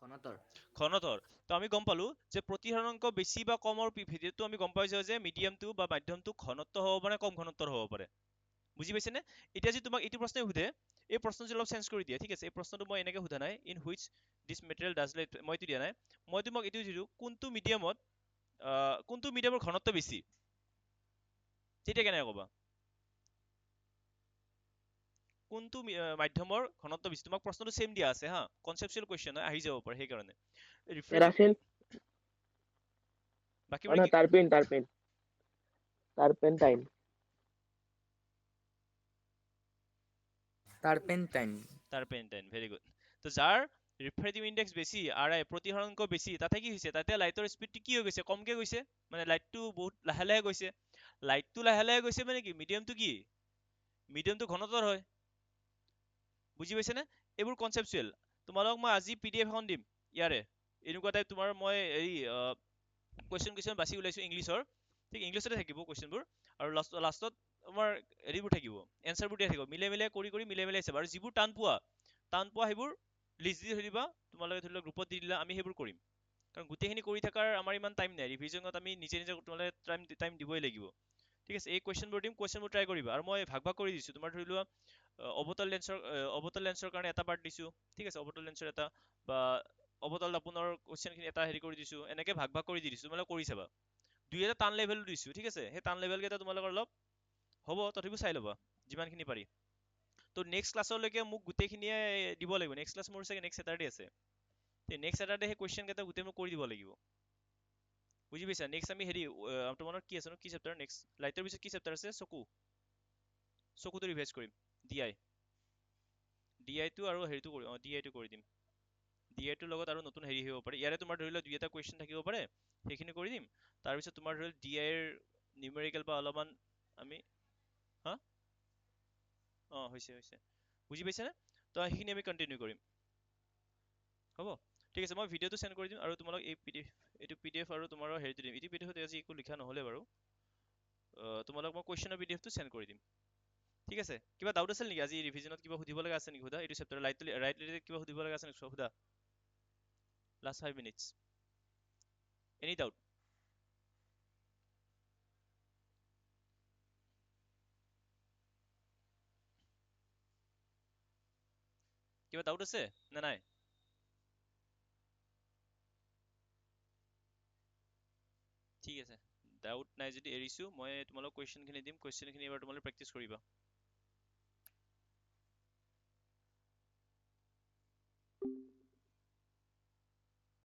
ঘনতৰ ঘনতৰ তো আমি গম পালো যে প্ৰতিহৰণাংক বেছি বা কমৰ ভিত্তিতো আমি গম পাইছো যে মিডিয়ামটো বা মাধ্যমটো ঘনত্ব হ'ব পাৰে কম ঘনত্বৰ হ'ব পাৰে বুজি পাইছে নে এতিয়া যে তোমাক এইটো প্ৰশ্নই সোধে এই প্ৰশ্নটো অলপ চেঞ্জ কৰি দিয়া ঠিক আছে এই প্ৰশ্নটো মই এনেকে সোধা নাই in which this material does light মই এইটো দিয়া নাই মই তোমাক এইটো দিছো কোনটো মিডিয়ামৰ ঘনত্ব বেছি তেতিয়া কেনেকৈ ক'বা কোনটো মাধ্যমৰ ঘনত্ব বেছি তোমাক প্ৰশ্নটো সেম দিয়া আছে হা কনচেপচুৱেল কোৱেশ্চন হয় আহি যাব পাৰে সেইকাৰণে ৰিফ্ৰেজিং কেৰাচিন বাকীবোৰে কি টাৰ্পেণ্টাইন টাৰ্পেণ্টাইন ভেৰি গুড তো যাৰ ৰিফ্ৰেক্টিভ ইনডেক্স বেছি আৰআই প্ৰতিহৰণাংক বেছি তাতে কি হৈছে তাতে লাইটৰ স্পীডটো কি হৈ গৈছে কমকে গৈছে মানে লাইটটো বহুত লাহে লাহে গৈছে লাইটটো লাহে লাহে গৈছে মানে কি মিডিয়ামটো ঘনতৰ হয় বুজি পাইছে নে এইবোৰ কনচেপচুৱেল তোমালোকক মই আজি পিডিএফ এখন দিম ইয়াৰে এনেকুৱা টাইপ তোমাৰ মই এই কুৱেশ্যন বাছি ওলাইছো ইংলিছৰ ঠিক ইংলিছতে থাকিব কুৱেশ্যনবোৰ আৰু লাষ্টত তোমাৰ হেৰিবোৰ থাকিব এনচাৰবোৰ দিয়া থাকিব মিলাই মিলাই কৰি মিলাই মিলাই চাবা আৰু যিবোৰ টান পোৱা সেইবোৰ লিষ্ট দি থৈ দিবা তোমালোকে ধৰি লোৱা গ্ৰুপত দি দিলা আমি সেইবোৰ কৰিম কাৰণ গোটেইখিনি কৰি থকাৰ আমাৰ ইমান টাইম নাই ৰিভিজনত আমি নিজে তোমালোকে টাইম দিবই লাগিব ঠিক আছে এই কুৱেশ্যনবোৰ দিম কুৱেশ্যনবোৰ ট্ৰাই কৰিবা আৰু মই ভাগ কৰি দিছো তোমাৰ ধৰি লোৱা অবতল লেন্সৰ কাৰণে এটা পাৰ্ট দিছো ঠিক আছে অবতল লেন্সৰ এটা বা অবতল দাপোনৰ কুৱেশ্যনখিনি এটা হেৰি কৰি দিছো এনেকে ভাগ কৰি দি দিছো তোমালোকে কৰি চাবা দুই এটা টান লেভেল দিছো ঠিক আছে সেই টান লেভেল কেইটা তোমালোকৰ অলপ হ'ব তথাপিও চাই ল'বা যিমানখিনি পাৰি তো নেক্সট ক্লাছলৈকে মোক গোটেইখিনিয়ে দিব লাগিব নেক্সট ক্লাছ মোৰ চাগে নেক্সট ছেটাৰডে আছে নেক্সট ছেটাৰডে সেই কুৱেশ্যন কেইটা গোটেই মোক কৰি দিব লাগিব বুজি পাইছা নেক্সট আমি হেৰি তোমালোকৰ কি আছে কি চেপ্টাৰ নেক্সট লাইটৰ পিছত কি চেপ্টাৰ আছে চকুটো ৰিভাইজ কৰিম ডিআইটো আৰু হেৰিটো কৰিম ডিআইটো কৰি দিম ডিআইটোৰ লগত আৰু নতুন হেৰি হ'ব পাৰে ইয়াৰে তোমাৰ ধৰি লোৱা দুই এটা কুৱেশ্যন থাকিব পাৰে সেইখিনি কৰি দিম তাৰপিছত তোমাৰ ধৰি লোৱা ডিআইৰ নিউমেৰিকেল বা অলপমান আমি হা হৈছে বুজি পাইছানে তো সেইখিনি আমি কণ্টিনিউ কৰিম হ'ব ঠিক আছে মই ভিডিঅ'টো চেণ্ড কৰি দিম আৰু তোমালোক এইটো পিডিএফ আৰু তোমাৰ হেৰিটো দিম এইটো পিডিএফত আজি একো লিখা নহ'লে বাৰু তোমালোক মই কুৱেশ্যনৰ পিডিএফটো চেণ্ড কৰি দিম ঠিক আছে কিবা ডাউট আছিল নেকি আজি ৰিভিজনত কিবা সুধিব লগা আছে নেকি সোধা এইটো চেপ্টাৰ ৰাইট কিবা সুধিব লগা আছে নেকি সোধা লাষ্ট 5 মিনিটছ এনি ডাউট কিবা ডাউট আছে নে নাই ঠিক আছে ডাউট নাই যদি এৰিছো মই তোমালোক কুৱেশ্যনখিনি দিম কুৱেশ্যনখিনি এবাৰ তোমালোকে প্ৰেক্টিছ কৰিবা